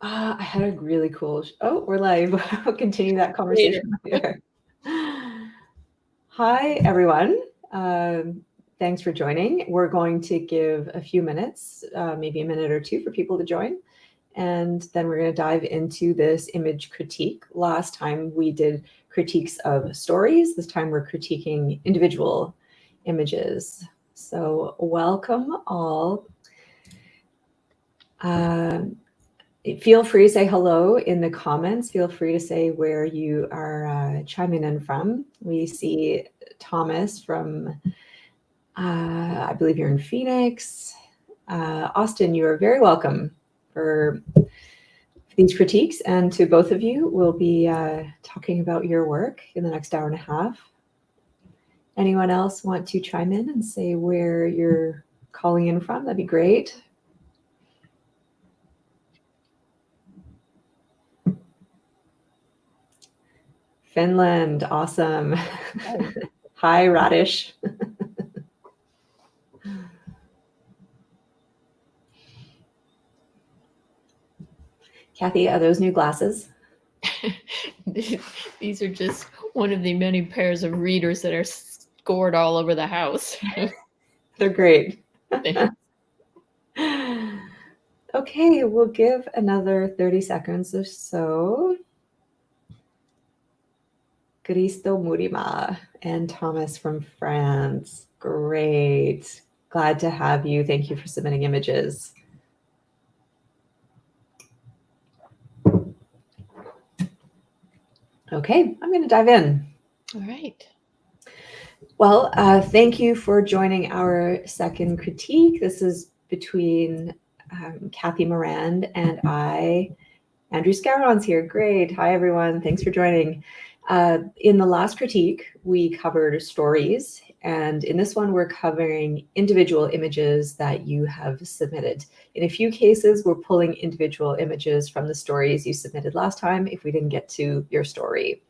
I had a really cool. Oh, we're live. We'll continue that conversation later. Hi, everyone. Thanks for joining. We're going to give a few minutes, maybe a minute or two, for people to join. And then we're going to dive into this image critique. Last time we did critiques of stories. This time we're critiquing individual images. So welcome all. Feel free to say hello in the comments. Feel free to say where you are chiming in from. We see Thomas from, I believe you're in Phoenix. Austin, you are very welcome for these critiques. And to both of you, we'll be talking about your work in the next hour and a half. Anyone else want to chime in and say where you're calling in from? That'd be great. Finland, awesome. Hi, Radish. Kathy, are those new glasses? These are just one of the many pairs of readers that are scored all over the house. They're great. Okay, we'll give another 30 seconds or so. Cristo Murima and Thomas from France. Great. Glad to have you. Thank you for submitting images. Okay, I'm going to dive in. All right. Well, thank you for joining our second critique. This is between Kathy Moran and I. Andrew Scaron's here. Great. Hi, everyone. Thanks for joining. In the last critique, we covered stories, and in this one, we're covering individual images that you have submitted. In a few cases, we're pulling individual images from the stories you submitted last time if we didn't get to your story.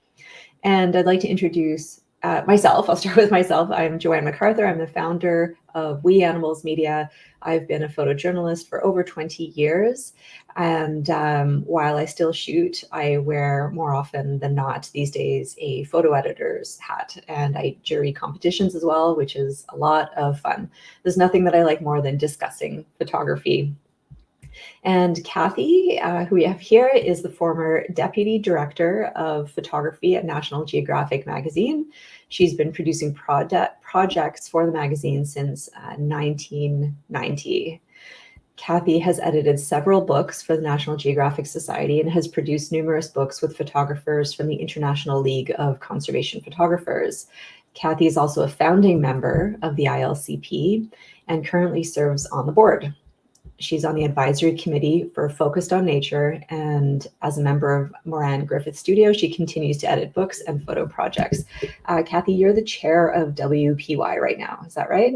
And I'd like to introduce myself. I'll start with myself. I'm Joanne McArthur. I'm the founder of We Animals Media. I've been a photojournalist for over 20 years. And while I still shoot, I wear more often than not these days a photo editor's hat. And I jury competitions as well, which is a lot of fun. There's nothing that I like more than discussing photography. And Kathy, who we have here, is the former Deputy Director of Photography at National Geographic magazine. She's been producing projects for the magazine since 1990. Kathy has edited several books for the National Geographic Society and has produced numerous books with photographers from the International League of Conservation Photographers. Kathy is also a founding member of the ILCP and currently serves on the board. She's on the advisory committee for Focused on Nature, and as a member of Moran Griffith Studio, she continues to edit books and photo projects. Kathy, you're the chair of WPY right now, is that right?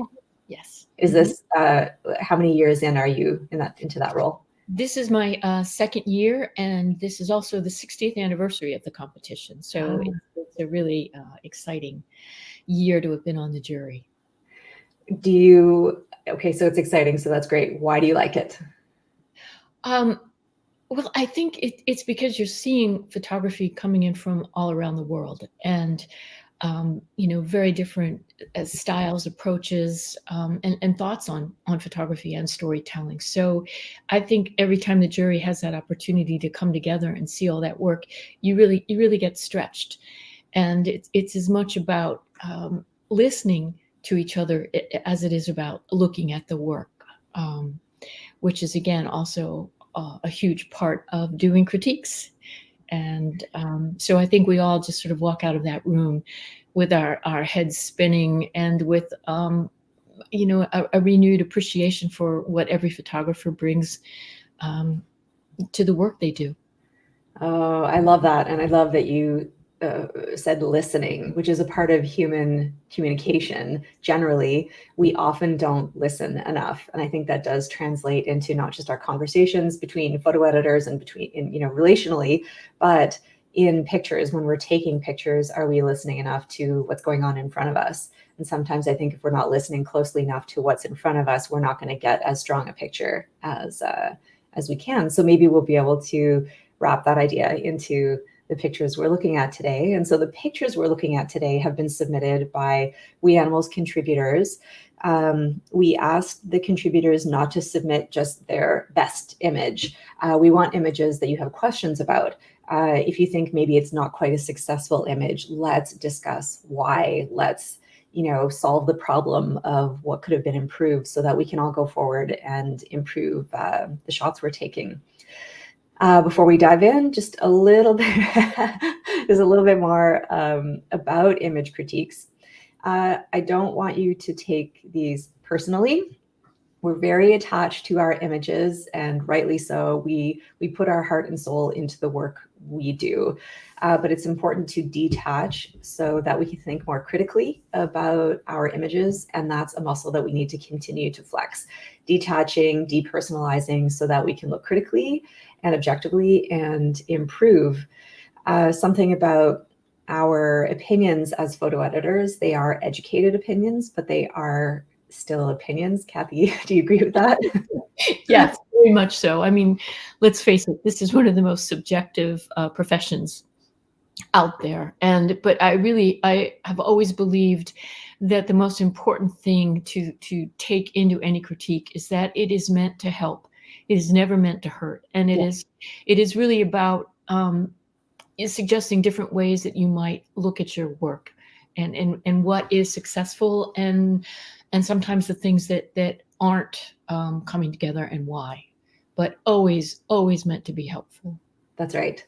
Yes. Is this how many years in are you into that role? This is my second year, and this is also the 60th anniversary of the competition. So it's a really exciting year to have been on the jury. Okay, so it's exciting, so that's great. Why do you like it? Well, I think it's because you're seeing photography coming in from all around the world, and very different styles, approaches, and thoughts on photography and storytelling. So I think every time the jury has that opportunity to come together and see all that work, you really get stretched. And it's as much about listening to each other as it is about looking at the work, which is, again, also a huge part of doing critiques. And so I think we all just sort of walk out of that room with our heads spinning and with, a renewed appreciation for what every photographer brings to the work they do. Oh, I love that. And I love that you said listening, which is a part of human communication. Generally, we often don't listen enough. And I think that does translate into not just our conversations between photo editors and relationally, but in pictures. When we're taking pictures, are we listening enough to what's going on in front of us? And sometimes I think if we're not listening closely enough to what's in front of us, we're not going to get as strong a picture as as we can. So maybe we'll be able to wrap that idea into the pictures we're looking at today. And so the pictures we're looking at today have been submitted by We Animals contributors. We asked the contributors not to submit just their best image. We want images that you have questions about. If you think maybe it's not quite a successful image, let's discuss why. Let's solve the problem of what could have been improved so that we can all go forward and improve the shots we're taking. Before we dive in, just a little bit, there's a little bit more about image critiques. I don't want you to take these personally. We're very attached to our images, and rightly so. We put our heart and soul into the work we do, but it's important to detach so that we can think more critically about our images, and that's a muscle that we need to continue to flex. Detaching, depersonalizing, so that we can look critically and objectively and improve. Something about our opinions as photo editors, they are educated opinions, but they are still opinions. Kathy, do you agree with that? Yes, very much so. I mean, let's face it, this is one of the most subjective professions out there. But I have always believed that the most important thing to take into any critique is that it is meant to help. It is never meant to hurt. And it is really about is suggesting different ways that you might look at your work and what is successful and sometimes the things that aren't coming together and why, but always meant to be helpful. That's right.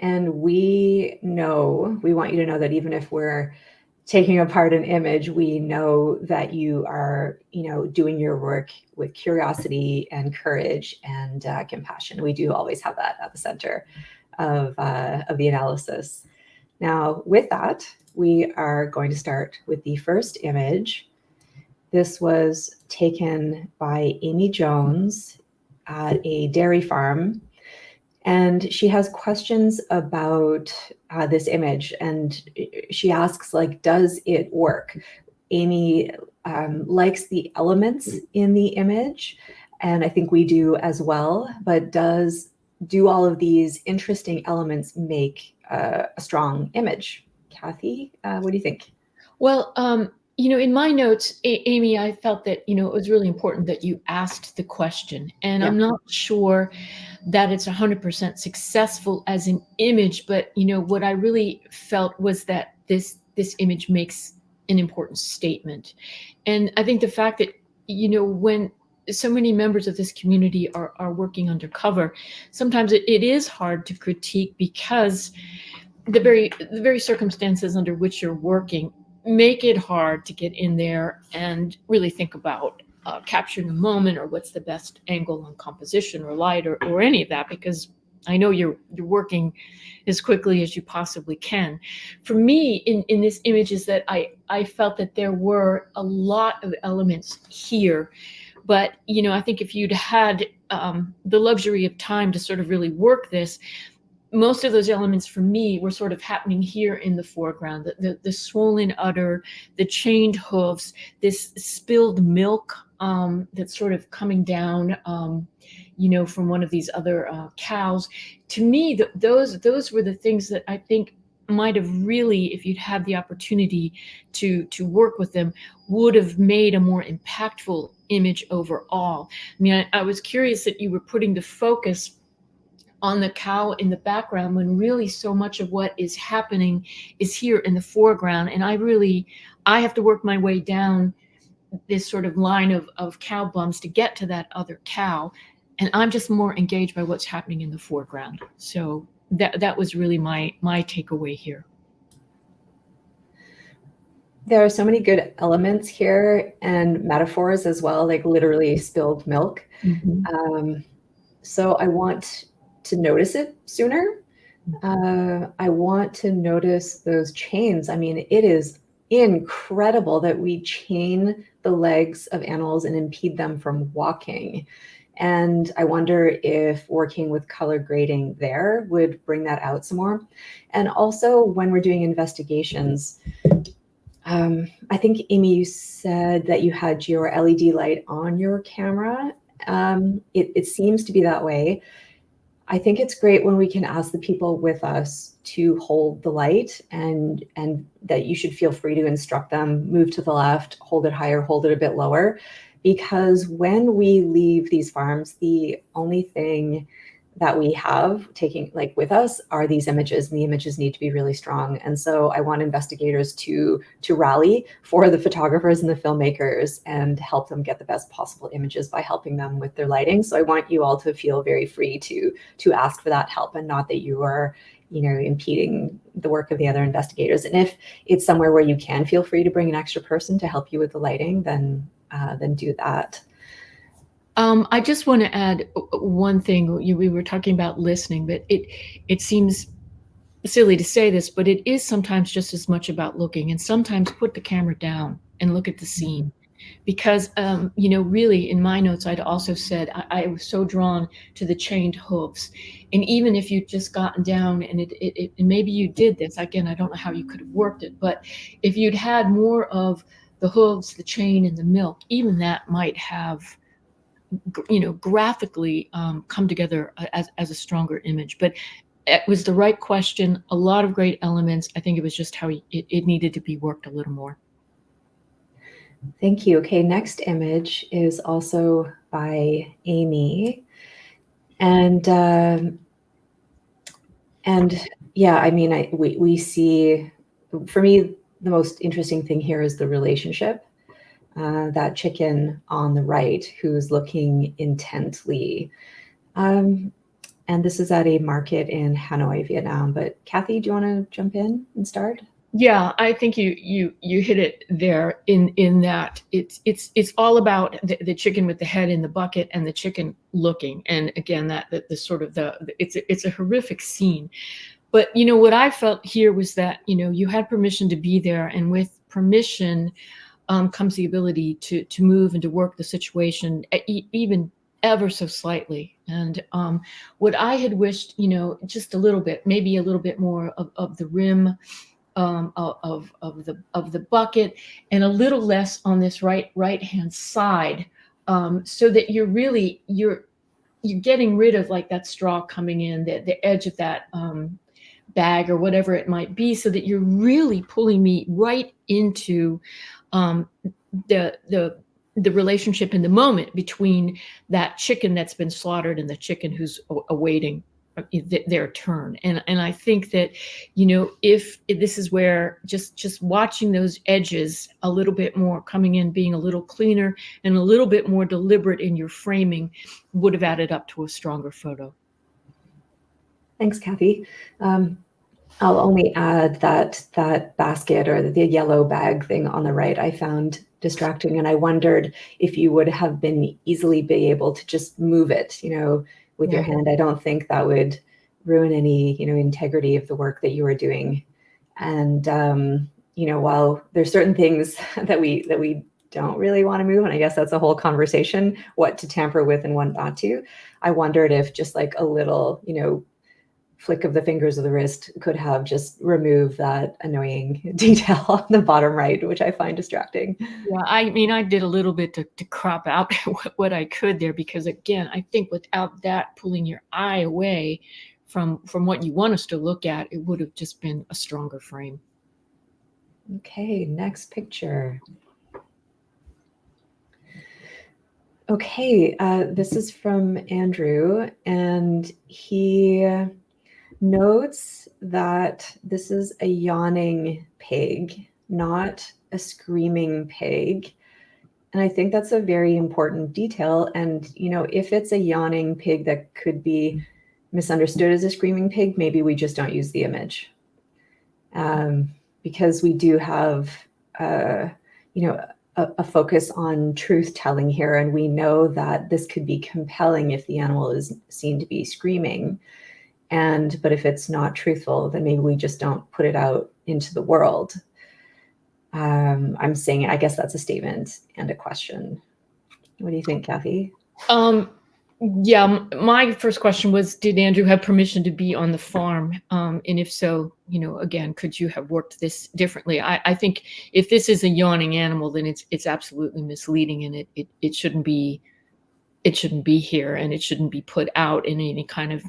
And we want you to know that even if we're taking apart an image, we know that you are, doing your work with curiosity and courage and compassion. We do always have that at the center of the analysis. Now, with that, we are going to start with the first image. This was taken by Amy Jones at a dairy farm. And she has questions about this image, and she asks, does it work? Amy likes the elements in the image, and I think we do as well, but do all of these interesting elements make a strong image? Kathy, what do you think? Well, in my notes, Amy, I felt that, it was really important that you asked the question. And I'm not sure that it's 100% successful as an image, but, what I really felt was that this image makes an important statement. And I think the fact that, when so many members of this community are working undercover, sometimes it is hard to critique because the very circumstances under which you're working make it hard to get in there and really think about capturing a moment or what's the best angle on composition or light or any of that, because I know you're working as quickly as you possibly can. For me, in this image is that I felt that there were a lot of elements here, but I think if you'd had the luxury of time to sort of really work this, most of those elements for me were sort of happening here in the foreground, the swollen udder, the chained hooves, this spilled milk that's sort of coming down, from one of these other cows. To me, those were the things that I think might have really, if you'd had the opportunity to work with them, would have made a more impactful image overall. I mean, I was curious that you were putting the focus on the cow in the background when really so much of what is happening is here in the foreground. And I have to work my way down this sort of line of cow bums to get to that other cow. And I'm just more engaged by what's happening in the foreground. So that was really my takeaway here. There are so many good elements here and metaphors as well, like literally spilled milk. Mm-hmm. So I want to notice it sooner. I want to notice those chains. I mean, it is incredible that we chain the legs of animals and impede them from walking. And I wonder if working with color grading there would bring that out some more. And also when we're doing investigations, I think, Amy, you said that you had your LED light on your camera. It seems to be that way. I think it's great when we can ask the people with us to hold the light, and that you should feel free to instruct them, move to the left, hold it higher, hold it a bit lower. Because when we leave these farms, the only thing that we have taking like with us are these images, and the images need to be really strong. And so I want investigators to rally for the photographers and the filmmakers and help them get the best possible images by helping them with their lighting. So I want you all to feel very free to ask for that help, and not that you are, you know, impeding the work of the other investigators. And if it's somewhere where you can feel free to bring an extra person to help you with the lighting, then do that. I just want to add one thing. We were talking about listening, but it seems silly to say this, but it is sometimes just as much about looking, and sometimes put the camera down and look at the scene. Because, you know, really in my notes, I'd also said I was so drawn to the chained hooves. And even if you'd just gotten down and and maybe you did this, again, I don't know how you could have worked it, but if you'd had more of the hooves, the chain, and the milk, even that might have, you know, graphically come together as a stronger image. But it was the right question, a lot of great elements. I think it was just how it needed to be worked a little more. Thank you. Okay, next image is also by Amy. And yeah, I mean, we see, for me, the most interesting thing here is the relationship. That chicken on the right who's looking intently. And this is at a market in Hanoi, Vietnam. But Kathy, do you want to jump in and start? Yeah, I think you hit it there in that it's all about the chicken with the head in the bucket and the chicken looking. And again, that the sort of it's a horrific scene. But you know what I felt here was that, you know, you had permission to be there, and with permission comes the ability to move and to work the situation even ever so slightly. And what I had wished, you know, just a little bit, maybe a little bit more of the rim of the bucket, and a little less on this right hand side, so that you're getting rid of like that straw coming in, the edge of that bag or whatever it might be, so that you're really pulling me right into the relationship in the moment between that chicken that's been slaughtered and the chicken who's awaiting their turn. And I think that, you know, if this is where just watching those edges a little bit more coming in, being a little cleaner and a little bit more deliberate in your framing would have added up to a stronger photo. Thanks, Kathy. I'll only add that basket, or the yellow bag thing on the right, I found distracting, and I wondered if you would have been easily be able to just move it, you know, with your hand. I don't think that would ruin any, you know, integrity of the work that you were doing. And you know, while there's certain things that we don't really want to move, and I guess that's a whole conversation, what to tamper with and what not to. I wondered if just like a little, you know, flick of the fingers of the wrist could have just removed that annoying detail on the bottom right, which I find distracting. Yeah, I mean, I did a little bit to crop out what I could there, because again, I think without that pulling your eye away from what you want us to look at, it would have just been a stronger frame. Okay, next picture. Okay, this is from Andrew, and he notes that this is a yawning pig, not a screaming pig. And I think that's a very important detail. And, you know, if it's a yawning pig that could be misunderstood as a screaming pig, maybe we just don't use the image. Because we do have, you know, a focus on truth telling here. And we know that this could be compelling if the animal is seen to be screaming. But if it's not truthful, then maybe we just don't put it out into the world. I'm saying, I guess that's a statement and a question. What do you think, Kathy? Yeah, my first question was, did Andrew have permission to be on the farm? And if so, you know, again, could you have worked this differently? I think if this is a yawning animal, then it's absolutely misleading, and it shouldn't be it shouldn't be here and it shouldn't be put out in any kind of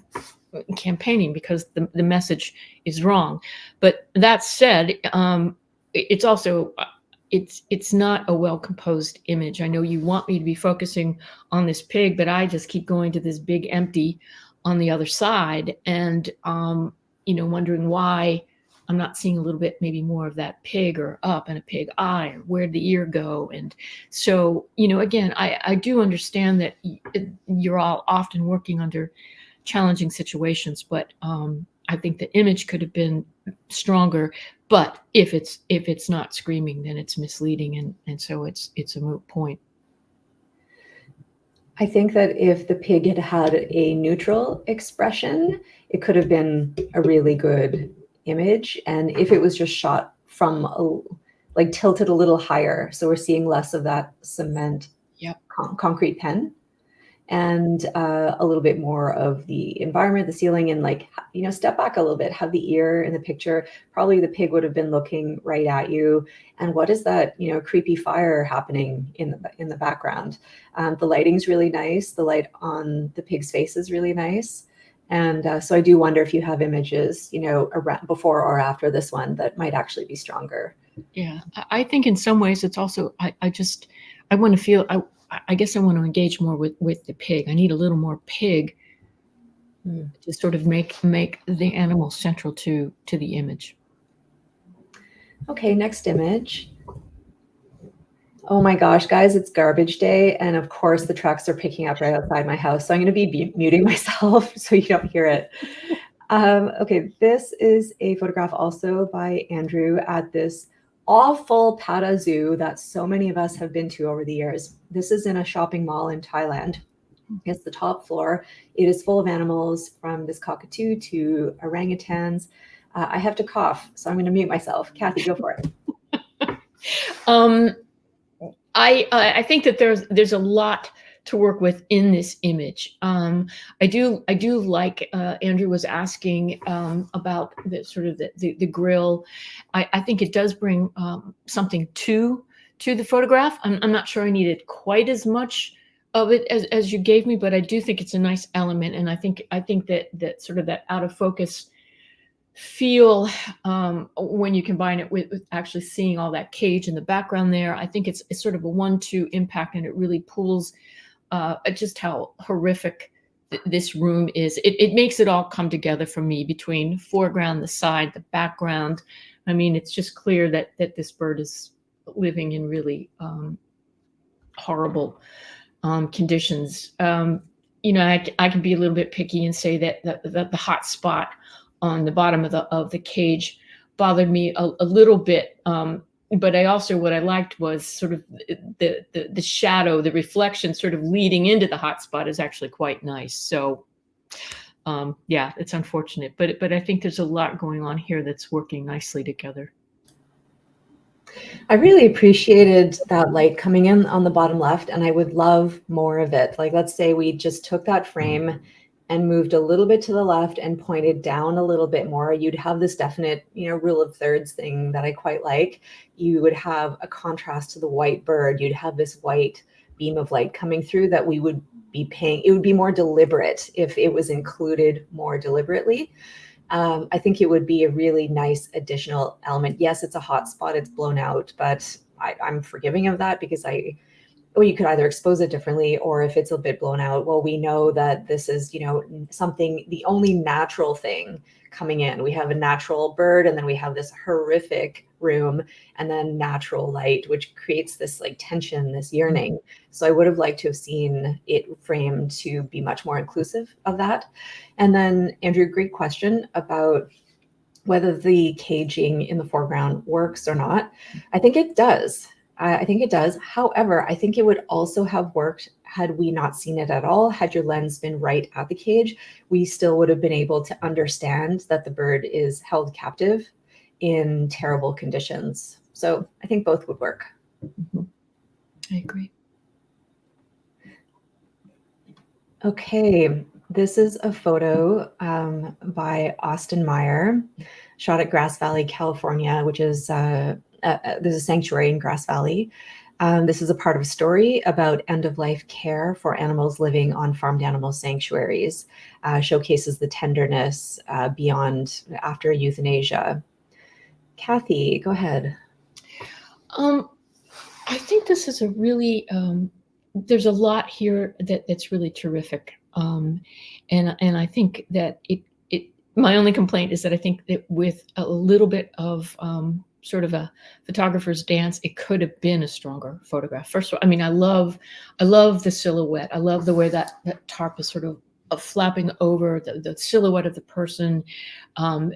campaigning because the message is wrong. But that said, it's also it's not a well composed image. I know you want me to be focusing on this pig, but I just keep going to this big empty on the other side, and wondering why I'm not seeing a little bit maybe more of that pig or up and a pig eye, or where'd the ear go? And so, again, I do understand that you're all often working under challenging situations, but I think the image could have been stronger. But if it's not screaming, then it's misleading, and so it's a moot point. I think that if the pig had had a neutral expression, it could have been a really good image. And if it was just shot from like tilted a little higher, so we're seeing less of that cement concrete pen, and a little bit more of the environment, the ceiling, and like, step back a little bit, have the ear in the picture. Probably the pig would have been looking right at you. And what is that, creepy fire happening in the background? The lighting's really nice. The light on the pig's face is really nice. And so I do wonder if you have images, around before or after this one that might actually be stronger. Yeah, I think in some ways it's also, I want to feel, I guess I want to engage more with the pig. I need a little more pig to sort of make the animal central to the image. Okay, next image. Oh my gosh, guys, it's garbage day. And of course, the trucks are picking up right outside my house. So I'm going to be muting myself so you don't hear it. Okay, this is a photograph also by Andrew at this awful Pata Zoo that so many of us have been to over the years. This is in a shopping mall in Thailand. It's the top floor. It is full of animals, from this cockatoo to orangutans. I have to cough, so I'm going to mute myself. Kathy, go for it. I think that there's a lot to work with in this image. I do like Andrew was asking about the sort of the grill. I think it does bring something to the photograph. I'm not sure I needed quite as much of it as you gave me, but I do think it's a nice element, and I think that sort of that out of focus feel when you combine it with actually seeing all that cage in the background there. I think it's sort of a 1-2 impact, and it really pulls just how horrific this room is. It makes it all come together for me, between foreground, the side, the background. I mean, it's just clear that this bird is living in really horrible conditions. I can be a little bit picky and say that the hot spot on the bottom of the cage bothered me a little bit. But I also, what I liked was sort of the shadow, the reflection sort of leading into the hot spot is actually quite nice. So yeah, it's unfortunate, but I think there's a lot going on here that's working nicely together. I really appreciated that light coming in on the bottom left, and I would love more of it. Like, let's say we just took that frame and moved a little bit to the left and pointed down a little bit more. You'd have this definite, rule of thirds thing that I quite like. You would have a contrast to the white bird. You'd have this white beam of light coming through that we would be paying. It would be more deliberate if it was included more deliberately. I think it would be a really nice additional element. Yes, it's a hot spot, it's blown out, but I'm forgiving of that, because you could either expose it differently, or if it's a bit blown out, well, we know that this is, something, the only natural thing coming in. We have a natural bird, and then we have this horrific room, and then natural light, which creates this like tension, this yearning. So I would have liked to have seen it framed to be much more inclusive of that. And then, Andrew, great question about whether the caging in the foreground works or not. I think it does. I think it does. However, I think it would also have worked had we not seen it at all. Had your lens been right at the cage, we still would have been able to understand that the bird is held captive in terrible conditions. So I think both would work. Mm-hmm. I agree. Okay, this is a photo by Austin Meyer, shot at Grass Valley, California, which is there's a sanctuary in Grass Valley. This is a part of a story about end-of-life care for animals living on farmed animal sanctuaries, showcases the tenderness beyond after euthanasia. Kathy, go ahead. I think this is a really there's a lot here that's really terrific, and I think that it my only complaint is that I think that with a little bit of sort of a photographer's dance, it could have been a stronger photograph. First of all, I mean, I love the silhouette. I love the way that tarp is sort of flapping over the silhouette of the person.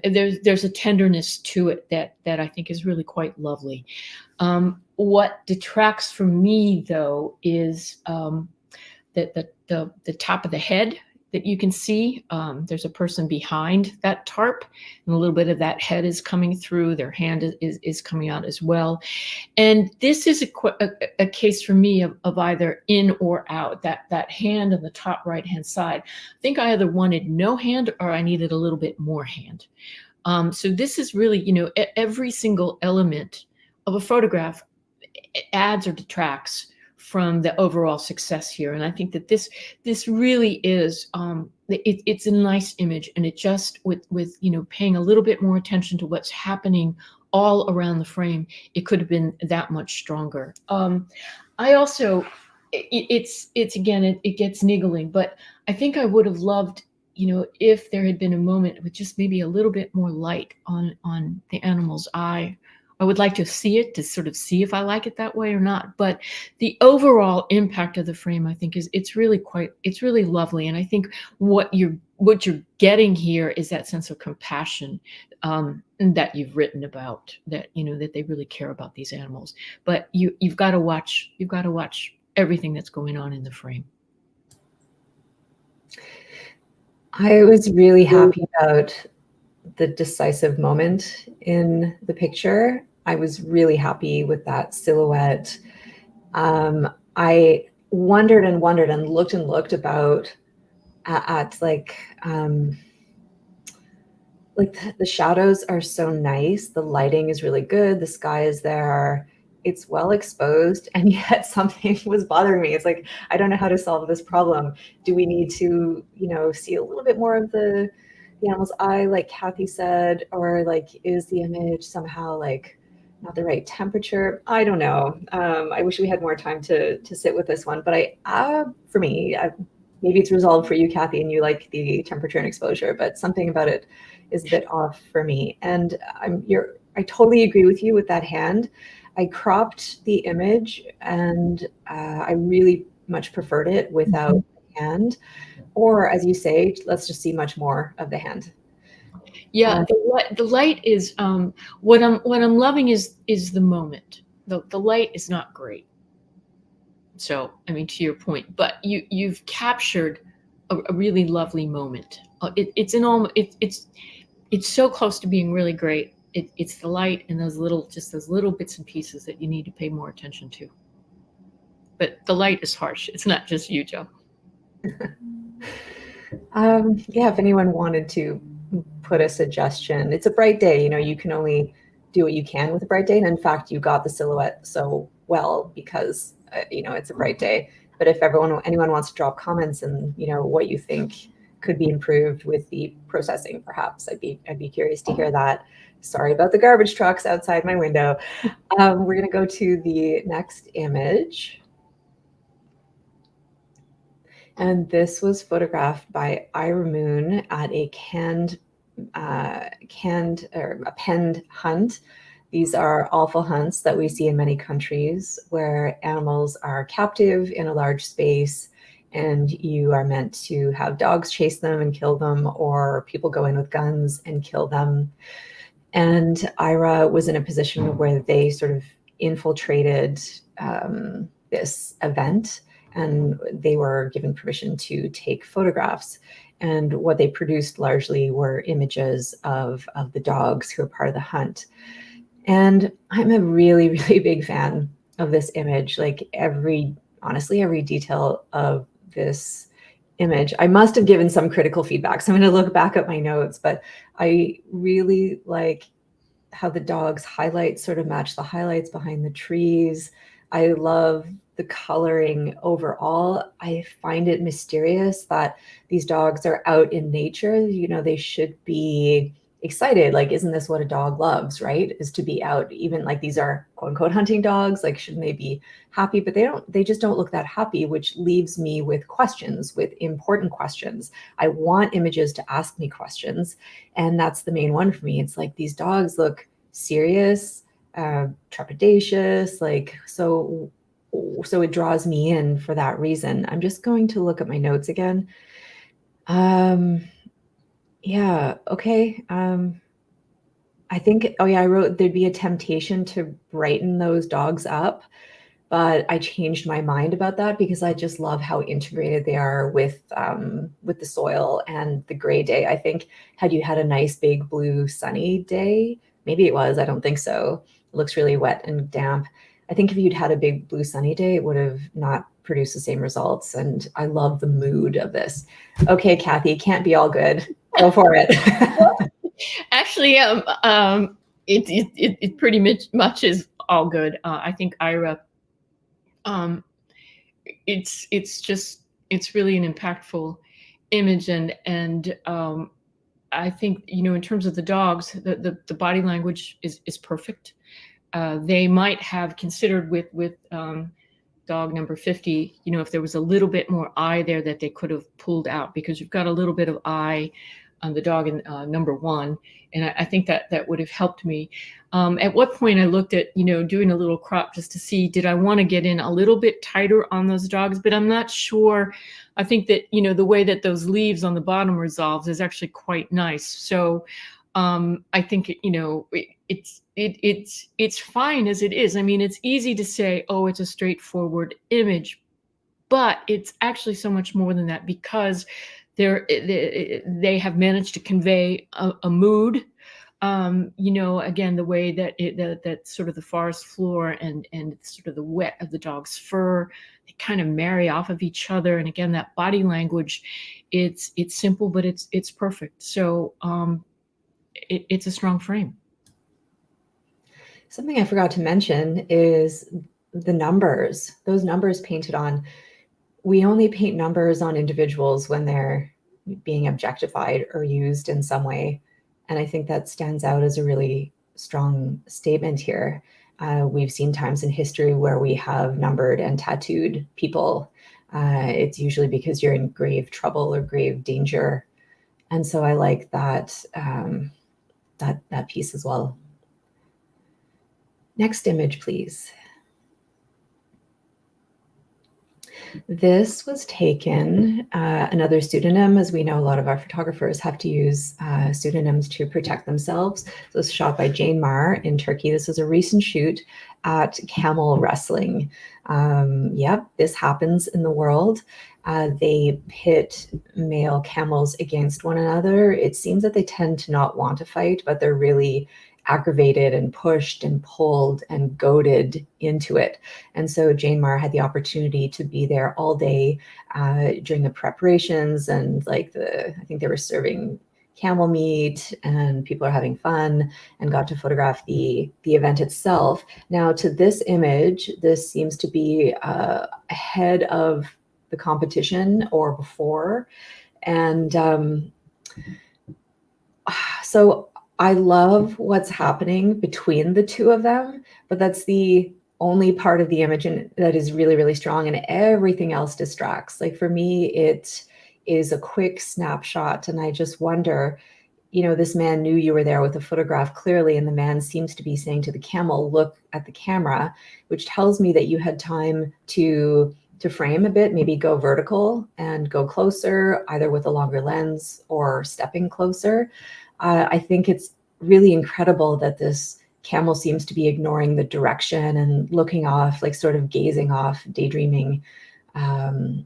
There's a tenderness to it that I think is really quite lovely. What detracts from me, though, is the top of the head that you can see. There's a person behind that tarp, and a little bit of that head is coming through. Their hand is coming out as well. And this is a case for me of either in or out. That hand on the top right-hand side. I think I either wanted no hand or I needed a little bit more hand. So this is really, every single element of a photograph adds or detracts from the overall success here. And I think that this really is it's a nice image, and it just with paying a little bit more attention to what's happening all around the frame, it could have been that much stronger. I also it's again, it gets niggling, but I think I would have loved, if there had been a moment with just maybe a little bit more light on the animal's eye. I would like to see it to sort of see if I like it that way or not. But the overall impact of the frame, I think, it's really lovely. And I think what you're getting here is that sense of compassion that you've written about, that that they really care about these animals. But you've got to watch everything that's going on in the frame. I was really happy about the decisive moment in the picture. I was really happy with that silhouette. I wondered and looked about at like the shadows are so nice. The lighting is really good. The sky is there. It's well exposed, and yet something was bothering me. It's like, I don't know how to solve this problem. Do we need to, see a little bit more of the animal's eye, like Kathy said, or like, is the image somehow like not the right temperature? I don't know. I wish we had more time to sit with this one, but for me, maybe it's resolved for you, Kathy, and you like the temperature and exposure, but something about it is a bit off for me. And I totally agree with you with that hand. I cropped the image, and I really much preferred it without the hand. Or, as you say, let's just see much more of the hand. Yeah, the light is what I'm loving is the moment. The light is not great. So, I mean, to your point, but you've captured a really lovely moment. It's so close to being really great. It's the light and those little bits and pieces that you need to pay more attention to. But the light is harsh. It's not just you, Joe. Yeah, if anyone wanted to put a suggestion, it's a bright day. You can only do what you can with a bright day. And in fact, you got the silhouette so well because, it's a bright day. But if anyone wants to drop comments and, what you think could be improved with the processing, perhaps I'd be curious to hear that. Sorry about the garbage trucks outside my window. We're going to go to the next image. And this was photographed by Ira Moon at a penned hunt. These are awful hunts that we see in many countries where animals are captive in a large space, and you are meant to have dogs chase them and kill them, or people go in with guns and kill them. And Ira was in a position where they sort of infiltrated this event, and they were given permission to take photographs. And what they produced largely were images of the dogs who are part of the hunt. And I'm a really, really big fan of this image. Like honestly, every detail of this image. I must have given some critical feedback, so I'm going to look back at my notes, but I really like how the dog's highlights sort of match the highlights behind the trees. I love the coloring overall. I find it mysterious that these dogs are out in nature. You know, they should be excited. Like, isn't this what a dog loves, right? Is to be out. Even like these are quote unquote hunting dogs. Like, shouldn't they be happy? But they just don't look that happy, which leaves me with questions, with important questions. I want images to ask me questions. And that's the main one for me. It's like these dogs look serious, trepidatious, like so it draws me in for that reason. I'm just going to look at my notes again. Yeah, okay. I think, oh yeah, I wrote there'd be a temptation to brighten those dogs up, but I changed my mind about that because I just love how integrated they are with the soil and the gray day. I think had you had a nice big blue sunny day, maybe it was, I don't think so. It looks really wet and damp. I think if you'd had a big blue sunny day, it would have not produced the same results. And I love the mood of this. Okay, Kathy, can't be all good. Go for it. Actually, it pretty much is all good. I think Ira, it's really an impactful image, and I think, you know, in terms of the dogs, the body language is perfect. They might have considered with dog number 50, you know, if there was a little bit more eye there that they could have pulled out, because you've got a little bit of eye on the dog in number 1, and I think that would have helped me. At what point I looked at, you know, doing a little crop just to see, did I want to get in a little bit tighter on those dogs? But I'm not sure. I think that, you know, the way that those leaves on the bottom resolves is actually quite nice. So I think, you know, it's fine as it is. I mean, it's easy to say, oh, it's a straightforward image, but it's actually so much more than that, because they have managed to convey a mood. You know, again, the way that that sort of the forest floor and sort of the wet of the dog's fur, they kind of marry off of each other. And again, that body language, it's simple, but it's perfect. So it's a strong frame. Something I forgot to mention is the numbers. Those numbers painted on. We only paint numbers on individuals when they're being objectified or used in some way. And I think that stands out as a really strong statement here. We've seen times in history where we have numbered and tattooed people. It's usually because you're in grave trouble or grave danger. And so I like that, that piece as well. Next image, please. This was taken, another pseudonym, as we know a lot of our photographers have to use pseudonyms to protect themselves. So it was shot by Jane Marr in Turkey. This is a recent shoot at camel wrestling. Yep, this happens in the world. They pit male camels against one another. It seems that they tend to not want to fight, but they're really aggravated and pushed and pulled and goaded into it. And so Jane Marr had the opportunity to be there all day during the preparations, and like I think they were serving camel meat and people are having fun, and got to photograph the event itself. Now to this image, this seems to be ahead of the competition or before. And so I love what's happening between the two of them, but that's the only part of the image that is really, really strong, and everything else distracts. Like for me, it is a quick snapshot, and I just wonder, you know, this man knew you were there with a photograph clearly, and the man seems to be saying to the camel, look at the camera, which tells me that you had time to frame a bit, maybe go vertical and go closer, either with a longer lens or stepping closer. I think it's really incredible that this camel seems to be ignoring the direction and looking off, like sort of gazing off, daydreaming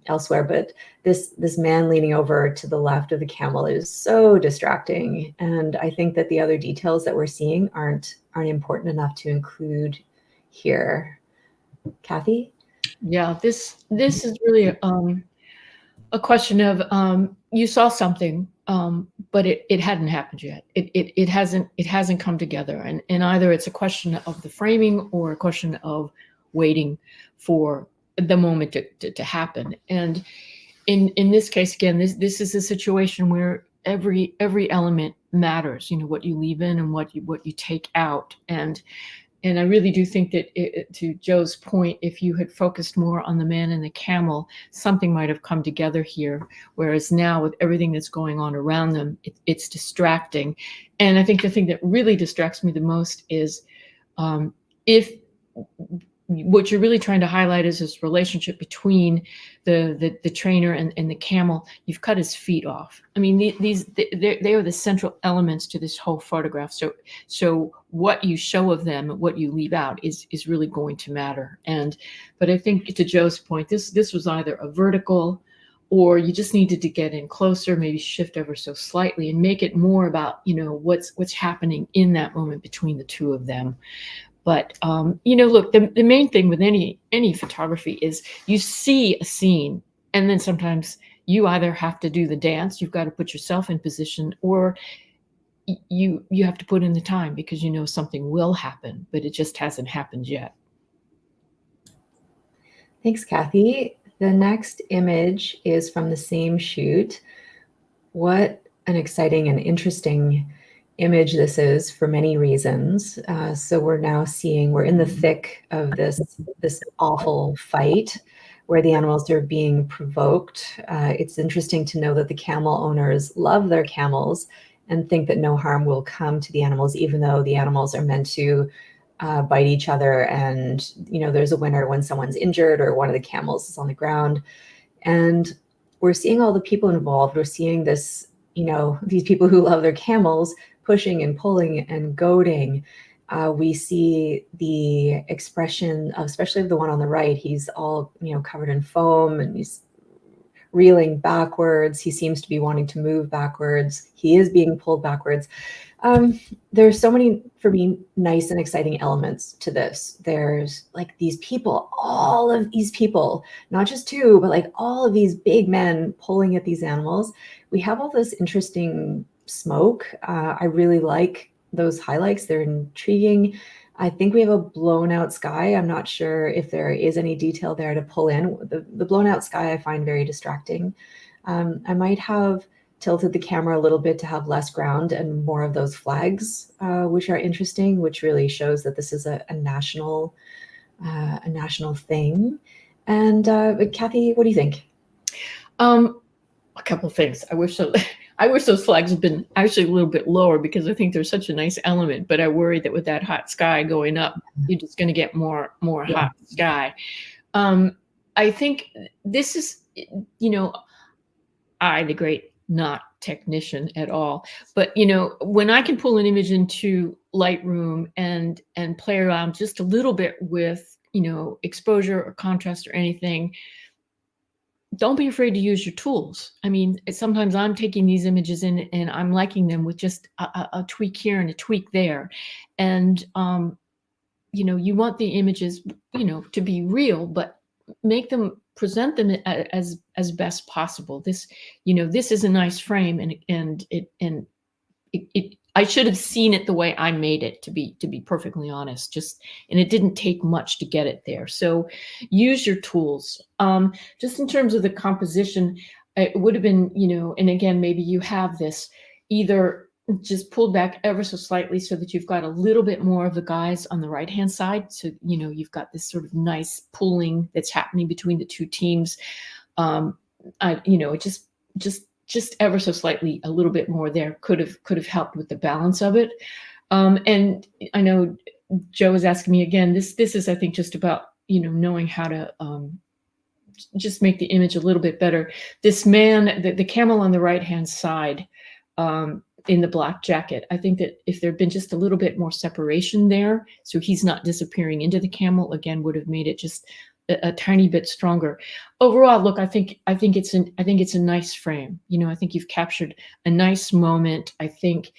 elsewhere. But this man leaning over to the left of the camel is so distracting. And I think that the other details that we're seeing aren't important enough to include here. Kathy? Yeah, this is really a question of you saw something, but it hadn't happened yet. It hasn't come together, and either it's a question of the framing or a question of waiting for the moment to happen. And in this case, again, this is a situation where every element matters. What you leave in and what you take out. And I really do think that, to Joe's point, if you had focused more on the man and the camel, something might have come together here. Whereas now, with everything that's going on around them, it's distracting. And I think the thing that really distracts me the most is, if what you're really trying to highlight is this relationship between the trainer and the camel. You've cut his feet off. I mean, they are the central elements to this whole photograph. So what you show of them, what you leave out, is really going to matter. But I think, to Joe's point, this was either a vertical, or you just needed to get in closer, maybe shift ever so slightly, and make it more about what's happening in that moment between the two of them. But look, the main thing with any photography is you see a scene, and then sometimes you either have to do the dance, you've got to put yourself in position, or you have to put in the time, because something will happen, but it just hasn't happened yet. Thanks, Kathy. The next image is from the same shoot. What an exciting and interesting image this is, for many reasons. So we're now seeing, we're in the thick of this awful fight where the animals are being provoked. It's interesting to know that the camel owners love their camels and think that no harm will come to the animals, even though the animals are meant to bite each other. And there's a winner when someone's injured or one of the camels is on the ground. And we're seeing all the people involved. We're seeing this, these people who love their camels pushing and pulling and goading. We see the expression of, especially of the one on the right. He's all, covered in foam, and he's reeling backwards. He seems to be wanting to move backwards. He is being pulled backwards. There's so many, for me, nice and exciting elements to this. There's like these people, all of these people, not just two, but like all of these big men pulling at these animals. We have all this interesting smoke. I really like those highlights. They're intriguing. I think we have a blown out sky. I'm not sure if there is any detail there to pull in. The blown out sky I find very distracting. I might have tilted the camera a little bit to have less ground and more of those flags, which are interesting, which really shows that this is a national thing. And Kathy, what do you think? A couple of things. I wish those flags had been actually a little bit lower, because I think there's such a nice element. But I worry that with that hot sky going up, you're just going to get more hot sky. I think this is, I, the great not technician at all, but when I can pull an image into Lightroom and play around just a little bit with exposure or contrast or anything, don't be afraid to use your tools. I mean, sometimes I'm taking these images in and I'm liking them with just a tweak here and a tweak there. And, you want the images, to be real, but present them as best possible. This is a nice frame, and I should have seen it the way I made it, to be perfectly honest. And it didn't take much to get it there. So use your tools. Just in terms of the composition, it would have been, and again, maybe you have this either just pulled back ever so slightly so that you've got a little bit more of the guys on the right hand side. So, you've got this sort of nice pulling that's happening between the two teams. Just ever so slightly, a little bit more there could have helped with the balance of it. And I know Joe was asking me again, this is, I think, just about, knowing how to just make the image a little bit better. This man, the camel on the right-hand side, in the black jacket, I think that if there'd been just a little bit more separation there, so he's not disappearing into the camel, again, would have made it just a tiny bit stronger. Overall, look, I think it's a nice frame. I think you've captured a nice moment. I think,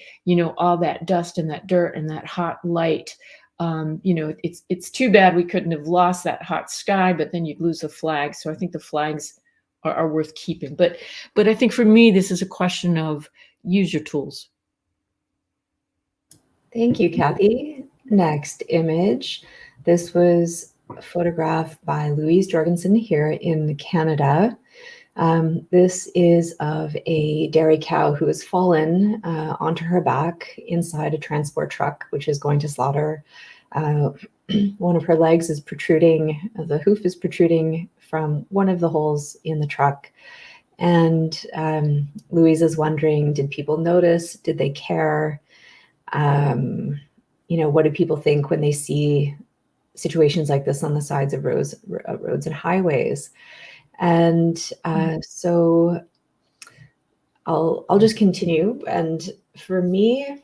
all that dust and that dirt and that hot light, it's too bad we couldn't have lost that hot sky, but then you'd lose the flag. So I think the flags are worth keeping. But I think for me, this is a question of use your tools. Thank you, Kathy. Next image. This was photograph by Louise Jorgensen here in Canada. This is of a dairy cow who has fallen onto her back inside a transport truck, which is going to slaughter. One of her legs is protruding, the hoof is protruding from one of the holes in the truck. And Louise is wondering, did people notice? Did they care? What do people think when they see situations like this on the sides of roads and highways? And so I'll just continue. And for me,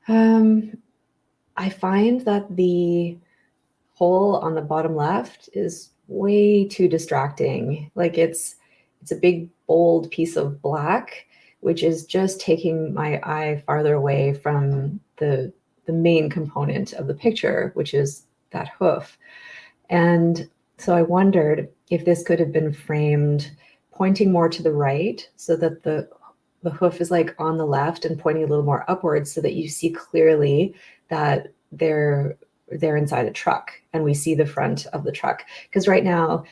I find that the hole on the bottom left is way too distracting. Like it's a big, bold piece of black, which is just taking my eye farther away from the main component of the picture, which is that hoof. And so I wondered if this could have been framed pointing more to the right so that the hoof is like on the left and pointing a little more upwards so that you see clearly that they're inside a truck and we see the front of the truck. Because right now,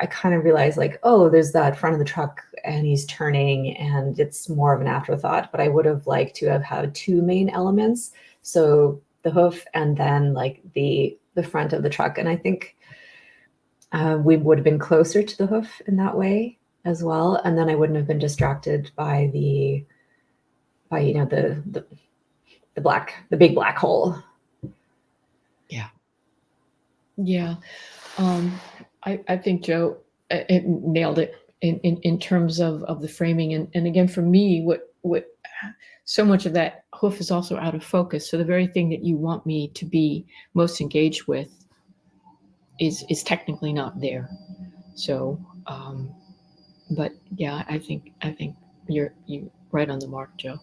I kind of realize like, oh, there's that front of the truck and he's turning and it's more of an afterthought, but I would have liked to have had two main elements. So the hoof and then like the front of the truck. And I think we would have been closer to the hoof in that way as well. And then I wouldn't have been distracted by the big black hole. Yeah. I think Joe it nailed it in terms of the framing. And again, for me, what so much of that hoof is also out of focus. So the very thing that you want me to be most engaged with is technically not there. So, but yeah, I think you're right on the mark, Joe.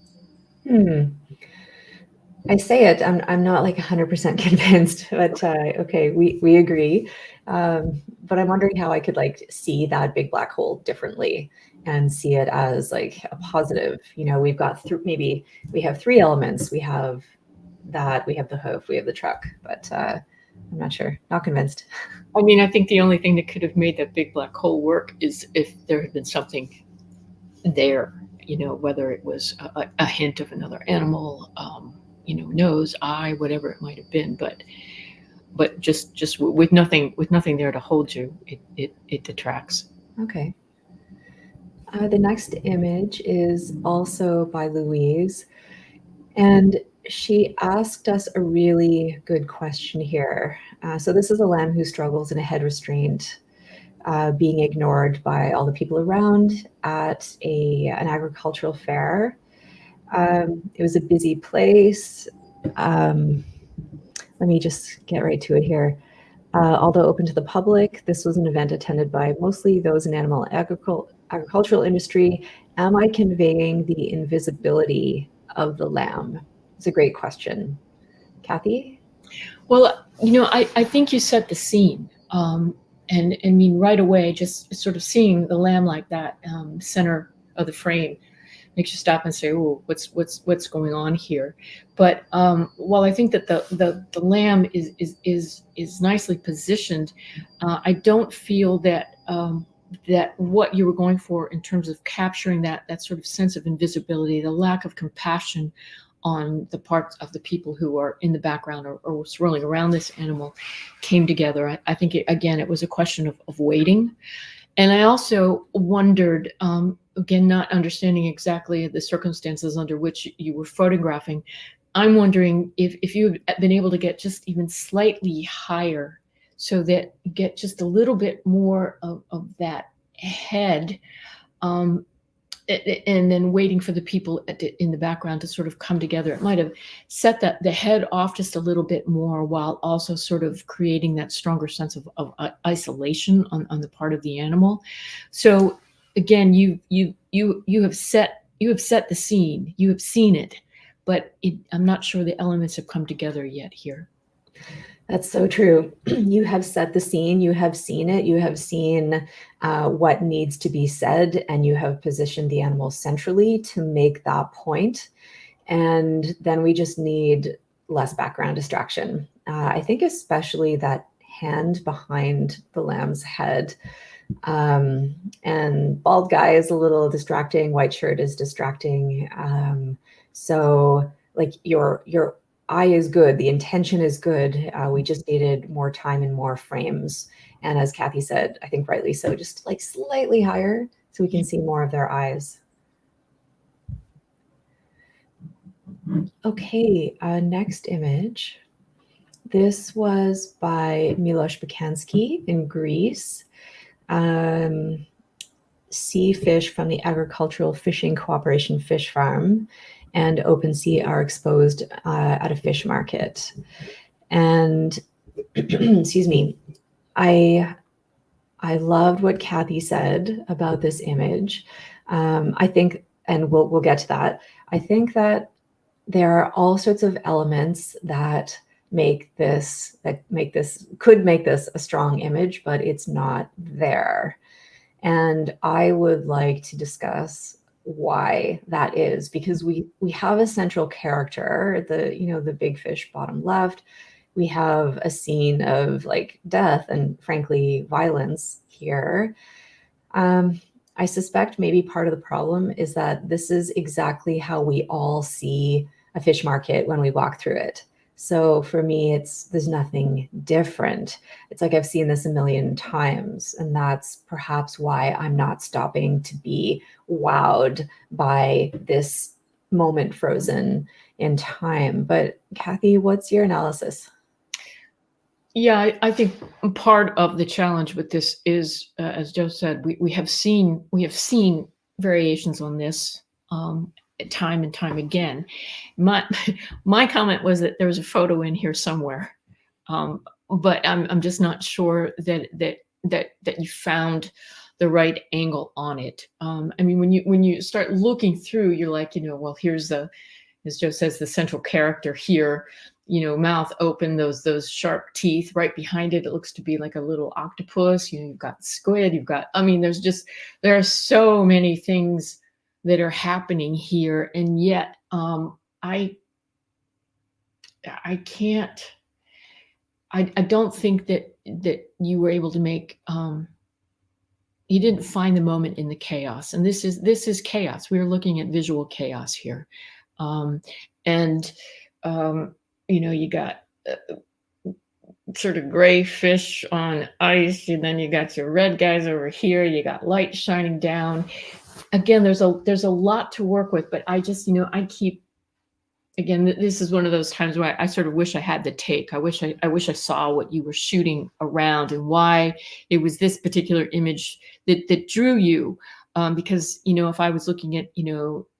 I say it, I'm not like 100% convinced, but okay, we agree. But I'm wondering how I could like see that big black hole differently and see it as like a positive. We've got maybe we have three elements. We have the hoof, we have the truck, but I'm not sure, not convinced. I mean, I think the only thing that could have made that big black hole work is if there had been something there, whether it was a hint of another animal, nose, eye, whatever it might have been, but just with nothing there to hold you, it detracts. Okay. The next image is also by Louise, and she asked us a really good question here. So this is a lamb who struggles in a head restraint, being ignored by all the people around at an agricultural fair. It was a busy place. Let me just get right to it here. Although open to the public, this was an event attended by mostly those in animal agricultural industry. Am I conveying the invisibility of the lamb? It's a great question. Kathy? Well, I think you set the scene. And I mean, right away, just sort of seeing the lamb like that, center of the frame, makes you stop and say, "Oh, what's going on here?" But while I think that the lamb is nicely positioned, I don't feel that that what you were going for in terms of capturing that sort of sense of invisibility, the lack of compassion on the parts of the people who are in the background or swirling around this animal came together. I think, it was a question of waiting. And I also wondered, again, not understanding exactly the circumstances under which you were photographing, I'm wondering if you had been able to get just even slightly higher so that you get just a little bit more of that head, and then waiting for the people in the background to sort of come together. It might have set the head off just a little bit more while also sort of creating that stronger sense of isolation on the part of the animal. So again, you have set the scene, you have seen it, but I'm not sure the elements have come together yet here. That's so true. You have set the scene, you have seen it, you have seen what needs to be said, and you have positioned the animal centrally to make that point. And then we just need less background distraction. I think especially that hand behind the lamb's head. And bald guy is a little distracting. White shirt is distracting. So like your eye is good. The intention is good. We just needed more time and more frames. And as Kathy said, I think rightly so, just like slightly higher so we can see more of their eyes. Okay, next image. This was by Miloš Bakansky in Greece. Sea fish from the Agricultural Fishing Cooperation Fish Farm and open sea are exposed at a fish market. And excuse me, I loved what Kathy said about this image. I think, and we'll get to that. I think that there are all sorts of elements that could make this a strong image, but it's not there. And I would like to discuss why that is, because we have a central character, the big fish bottom left. We have a scene of like death and frankly violence here. I suspect maybe part of the problem is that this is exactly how we all see a fish market when we walk through it. So for me, there's nothing different. It's like I've seen this a million times, and that's perhaps why I'm not stopping to be wowed by this moment frozen in time. But Kathy, what's your analysis? Yeah, I think part of the challenge with this is, as Joe said, we have seen variations on this time and time again. My comment was that there was a photo in here somewhere, but I'm just not sure that you found the right angle on it. I mean, when you start looking through, you're like, well, here's as Joe says, the central character here, mouth open, those sharp teeth. Right behind it, it looks to be like a little octopus. You've got squid, there are so many things that are happening here. And yet I don't think that you were able to make, you didn't find the moment in the chaos. And this is chaos. We're looking at visual chaos here. You got sort of gray fish on ice, and then you got your red guys over here. You got light shining down. Again, there's a lot to work with, but I just, again, this is one of those times where I sort of wish I had the take. I wish I saw what you were shooting around and why it was this particular image that drew you. Because, if I was looking at,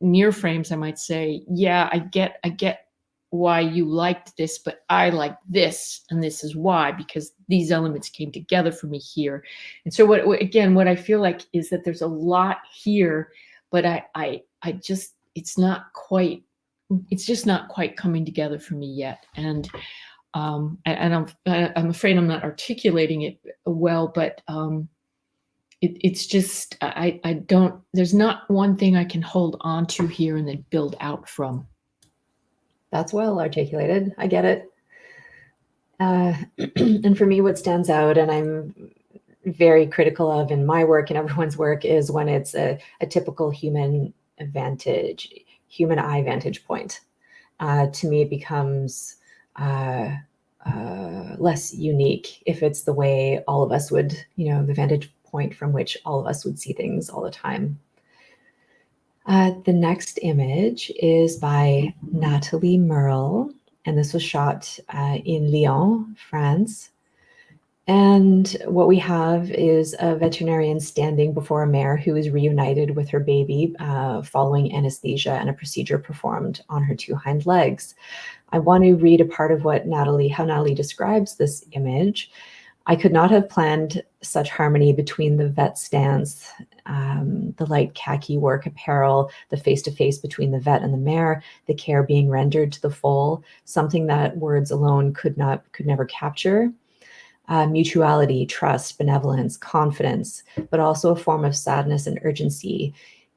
near frames, I might say, yeah, I get why you liked this, but I like this, and this is why, because these elements came together for me here. And so what I feel like is that there's a lot here, but it's just not quite coming together for me yet. And I'm afraid I'm not articulating it well, but it's just, there's not one thing I can hold on to here and then build out from. That's well articulated. I get it. And for me, what stands out, and I'm very critical of in my work and everyone's work, is when it's a typical human eye vantage point. To me, it becomes less unique if it's the way all of us would, the vantage point from which all of us would see things all the time. The next image is by Nathalie Merle, and this was shot in Lyon, France. And what we have is a veterinarian standing before a mare who is reunited with her baby following anesthesia and a procedure performed on her two hind legs. I want to read a part of how Nathalie describes this image. I could not have planned such harmony between the vet stance, the light khaki work apparel, the face-to-face between the vet and the mare, the care being rendered to the foal, something that words alone could never capture. Mutuality, trust, benevolence, confidence, but also a form of sadness and urgency.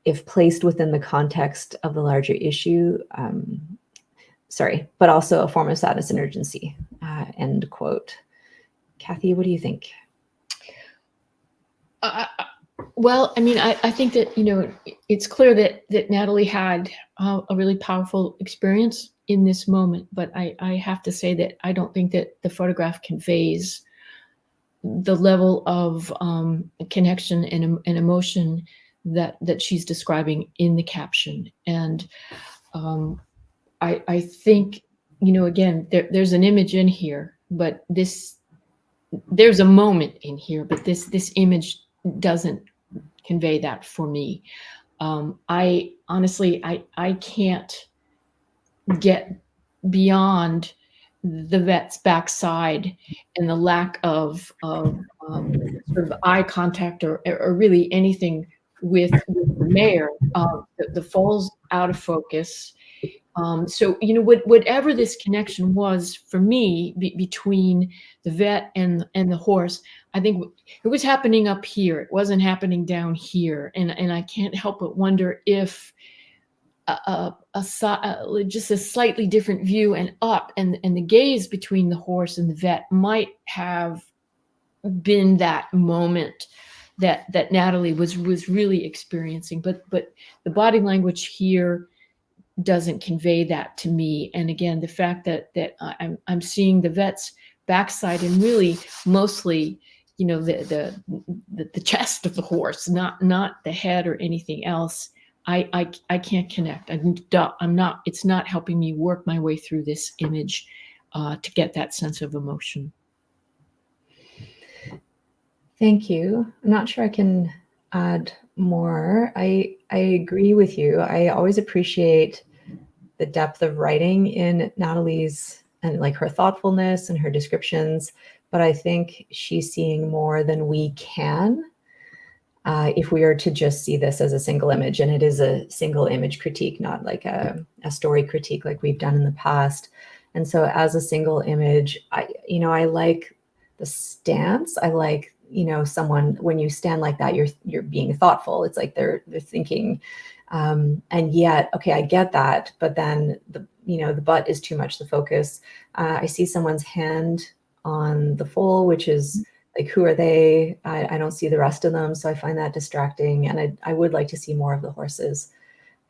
If placed within the context of the larger issue, but also a form of sadness and urgency. end quote. Kathy, what do you think? Well, I mean, I think that, it's clear that Natalie had a really powerful experience in this moment, but I have to say that I don't think that the photograph conveys the level of connection and emotion that she's describing in the caption. And I think, again, there's an image in here, but there's a moment in here, but this image doesn't convey that for me. I honestly, I can't get beyond the vet's backside and the lack of sort of eye contact or really anything with the mayor. The falls out of focus. So, whatever this connection was for me between the vet and the horse, I think it was happening up here. It wasn't happening down here. And I can't help but wonder if just a slightly different view and up and the gaze between the horse and the vet might have been that moment that Natalie was really experiencing. But the body language here doesn't convey that to me. And again, the fact that I'm seeing the vet's backside and really mostly, the chest of the horse, not the head or anything else. I can't connect. I'm not. It's not helping me work my way through this image to get that sense of emotion. Thank you. I'm not sure I can add more. I agree with you. I always appreciate the depth of writing in Natalie's and like her thoughtfulness and her descriptions, but I think she's seeing more than we can if we are to just see this as a single image. And it is a single image critique, not like a story critique like we've done in the past. And so as a single image, I like the stance. I like, someone, when you stand like that, you're being thoughtful. It's like they're thinking, and yet, okay, I get that, but then the butt is too much the focus. I see someone's hand on the foal, which is like, who are they? I don't see the rest of them, so I find that distracting, and I would like to see more of the horses.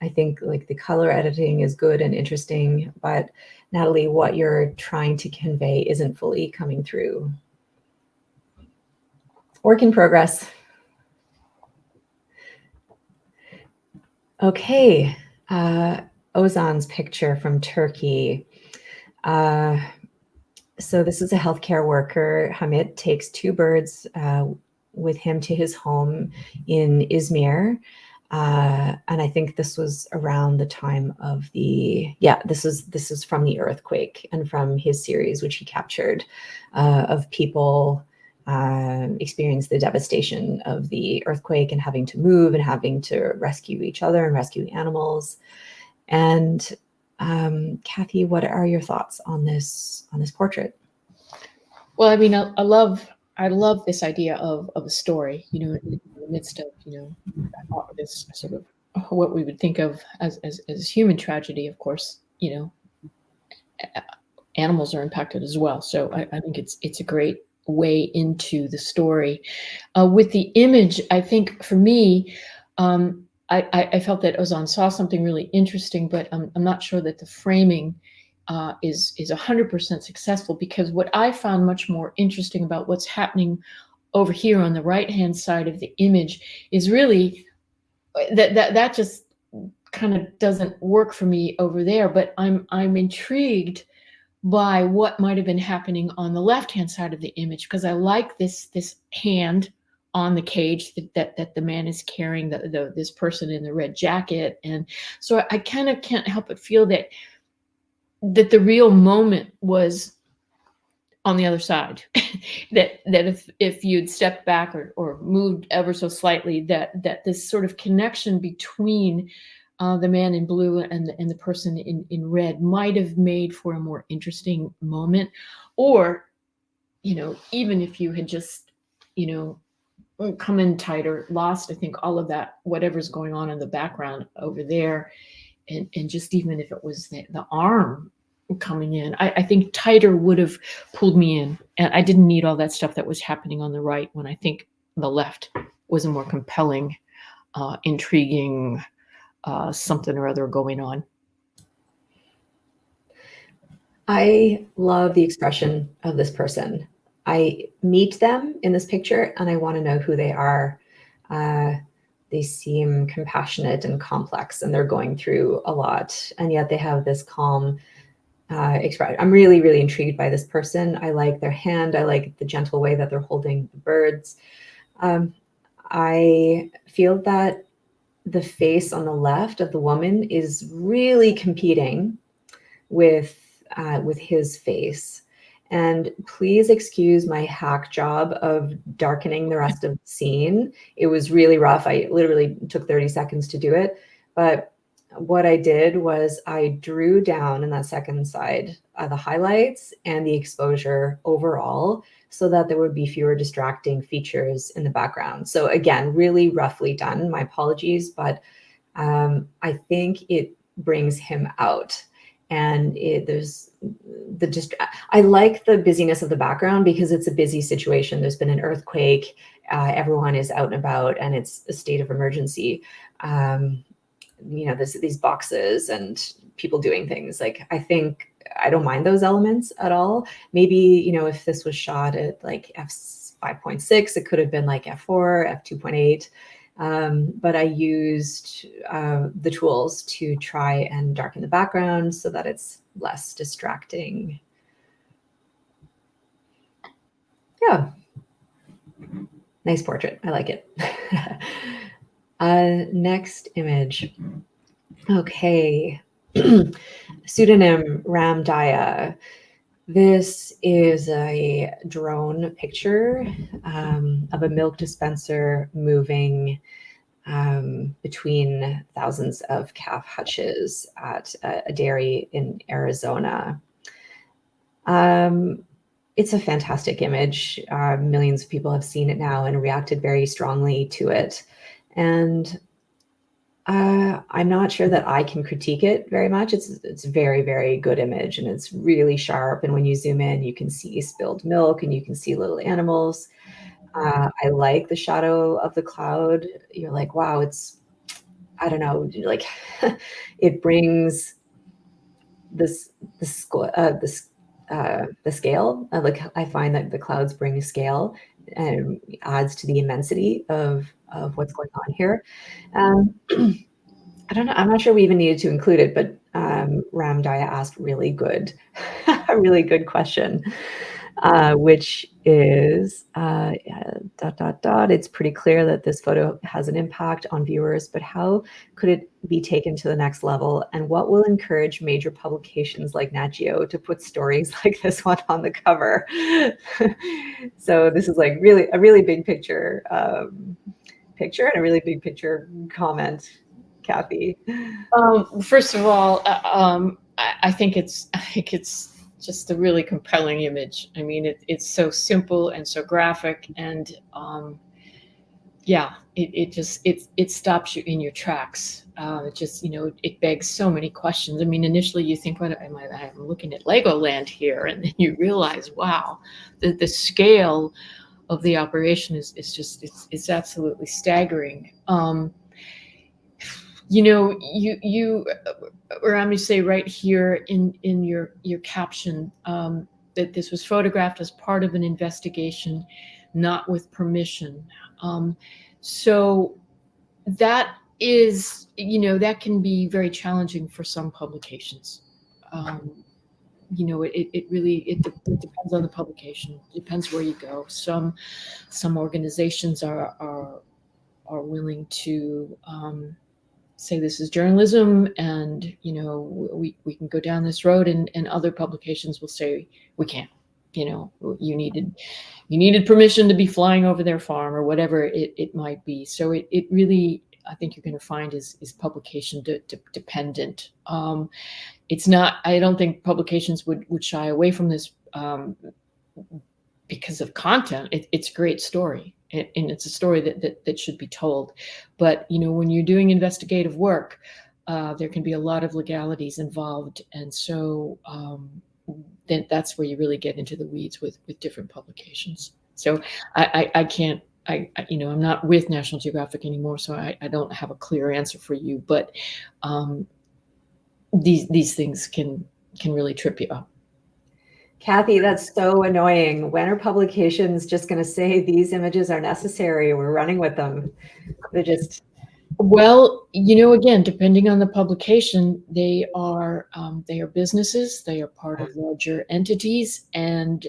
I think like the color editing is good and interesting, but Natalie, what you're trying to convey isn't fully coming through. Work in progress. Okay, Ozan's picture from Turkey. So this is a healthcare worker. Hamid takes two birds with him to his home in Izmir. And I think this was around the time of this is from the earthquake and from his series, which he captured of people experience the devastation of the earthquake and having to move and having to rescue each other and rescue animals. And Kathy, what are your thoughts on this portrait? Well, I mean, I love this idea of a story, in the midst of, this sort of what we would think of as human tragedy. Of course, animals are impacted as well. So I think it's a great way into the story. With the image, I think for me, I felt that Ozan saw something really interesting, but I'm not sure that the framing is 100% successful, because what I found much more interesting about what's happening over here on the right-hand side of the image is really that just kind of doesn't work for me over there. But I'm intrigued by what might have been happening on the left-hand side of the image, because I like this hand on the cage that the man is carrying, this person in the red jacket. And so I kind of can't help but feel that the real moment was on the other side. that if you'd stepped back or moved ever so slightly, that this sort of connection between the man in blue and the person in red might have made for a more interesting moment. Or, even if you had just, come in tighter, lost, I think, all of that, whatever's going on in the background over there. And just even if it was the arm coming in. I think tighter would have pulled me in, and I didn't need all that stuff that was happening on the right when I think the left was a more compelling, intriguing something or other going on. I love the expression of this person. I meet them in this picture and I want to know who they are. They seem compassionate and complex, and they're going through a lot, and yet they have this calm expression. I'm really, really intrigued by this person. I like their hand. I like the gentle way that they're holding the birds. I feel that the face on the left of the woman is really competing with his face. And please excuse my hack job of darkening the rest of the scene. It was really rough. I literally took 30 seconds to do it. But what I did was I drew down in that second side the highlights and the exposure overall so that there would be fewer distracting features in the background. So again, really roughly done. My apologies, but I think it brings him out. And I like the busyness of the background because it's a busy situation. There's been an earthquake, everyone is out and about, and it's a state of emergency. There's these boxes and people doing things. Like, I think I don't mind those elements at all. Maybe, if this was shot at like f5.6, it could have been like f4, f2.8. But I used the tools to try and darken the background so that it's less distracting. Yeah. Nice portrait. I like it. Next image. Okay. Pseudonym Ram Daya. This is a drone picture of a milk dispenser moving between thousands of calf hutches at a dairy in Arizona. It's a fantastic image. Millions of people have seen it now and reacted very strongly to it. And I'm not sure that I can critique it very much. It's a very, very good image, and it's really sharp. And when you zoom in, you can see spilled milk and you can see little animals. I like the shadow of the cloud. You're like, wow, I don't know, like it brings the scale. Like, I find that the clouds bring a scale and adds to the immensity of what's going on here. I don't know. I'm not sure we even needed to include it, but Ram Daya asked a really good question, which is It's pretty clear that this photo has an impact on viewers, but how could it be taken to the next level? And what will encourage major publications like Nat Geo to put stories like this one on the cover? So this is like a really big picture and a really big picture comment. Kathy? First of all, I think it's just a really compelling image. I mean, it's so simple and so graphic, and it stops you in your tracks. It begs so many questions. I mean, initially you think, what am I? I'm looking at Legoland here, and then you realize, wow, the scale of the operation is absolutely staggering. You or I'm going to say right here in your caption that this was photographed as part of an investigation, not with permission. So that is, that can be very challenging for some publications. It really depends on the publication. It depends where you go. Some organizations are willing to say this is journalism, and we can go down this road, and other publications will say we can't. You needed permission to be flying over their farm, or whatever it might be. So it really, I think you're going to find is publication dependent. It's not. I don't think publications would shy away from this because of content. It's a great story, and it's a story that should be told. But when you're doing investigative work, there can be a lot of legalities involved, and so then that's where you really get into the weeds with different publications. So I can't. I'm not with National Geographic anymore, so I don't have a clear answer for you. But these things can really trip you up. Kathy, that's so annoying. When are publications just going to say these images are necessary? We're running with them. They're just. Well, again, depending on the publication, they are businesses. They are part of larger entities, and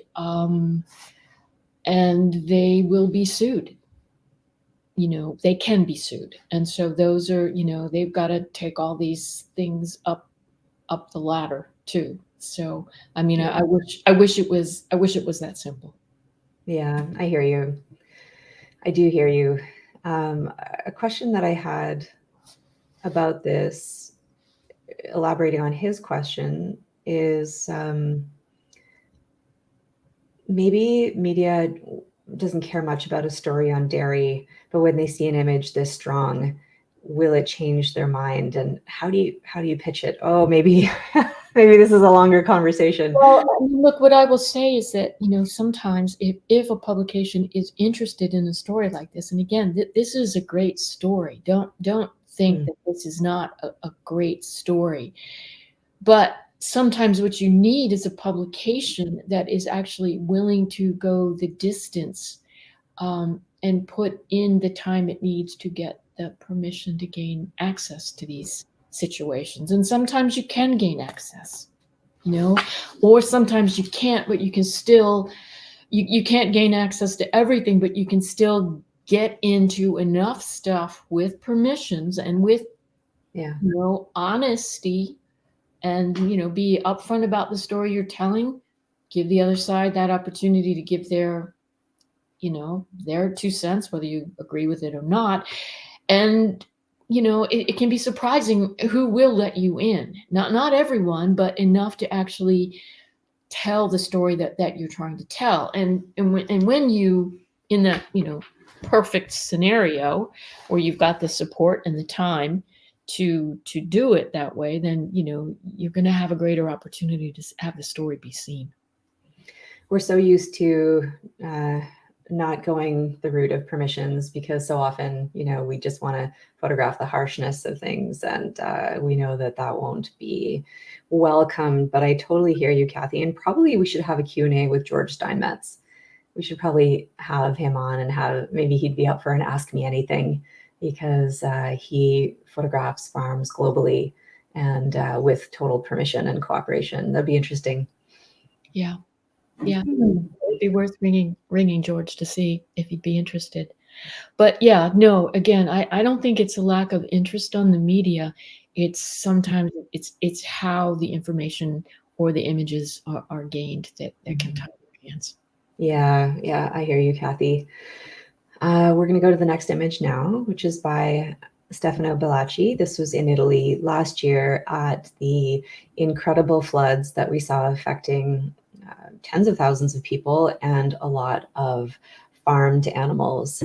they will be sued. They can be sued, and so those are they've got to take all these things up the ladder too. So I mean, Yeah. I wish it was that simple. Yeah, I hear you. I do hear you. A question that I had about this, elaborating on his question, is maybe media doesn't care much about a story on dairy, but when they see an image this strong, will it change their mind? And how do you pitch it? Oh, maybe maybe this is a longer conversation. Well, look, what I will say is that sometimes if a publication is interested in a story like this, and again, this is a great story. Don't think that this is not a great story, but sometimes what you need is a publication that is actually willing to go the distance and put in the time it needs to get the permission to gain access to these situations. And sometimes you can gain access, or sometimes you can't, but you can still, you can't gain access to everything, but you can still get into enough stuff with permissions and with, honesty, and be upfront about the story you're telling. Give the other side that opportunity to give their 2 cents, whether you agree with it or not. And it can be surprising who will let you in. Not everyone, but enough to actually tell the story that you're trying to tell. And when you, in the perfect scenario where you've got the support and the time to do it that way, then you're going to have a greater opportunity to have the story be seen. We're so used to not going the route of permissions because so often we just want to photograph the harshness of things, and we know that won't be welcomed. But I totally hear you, Kathy, and probably we should have a Q&A with George Steinmetz. We should probably have him on, and maybe he'd be up for an Ask Me Anything, because he photographs farms globally and with total permission and cooperation. That'd be interesting. Yeah. It'd be worth ringing George to see if he'd be interested. But yeah, no, again, I don't think it's a lack of interest on the media. It's sometimes it's how the information or the images are gained that can tie your hands. Yeah, I hear you, Kathy. We're going to go to the next image now, which is by Stefano Bellacci. This was in Italy last year at the incredible floods that we saw affecting tens of thousands of people and a lot of farmed animals.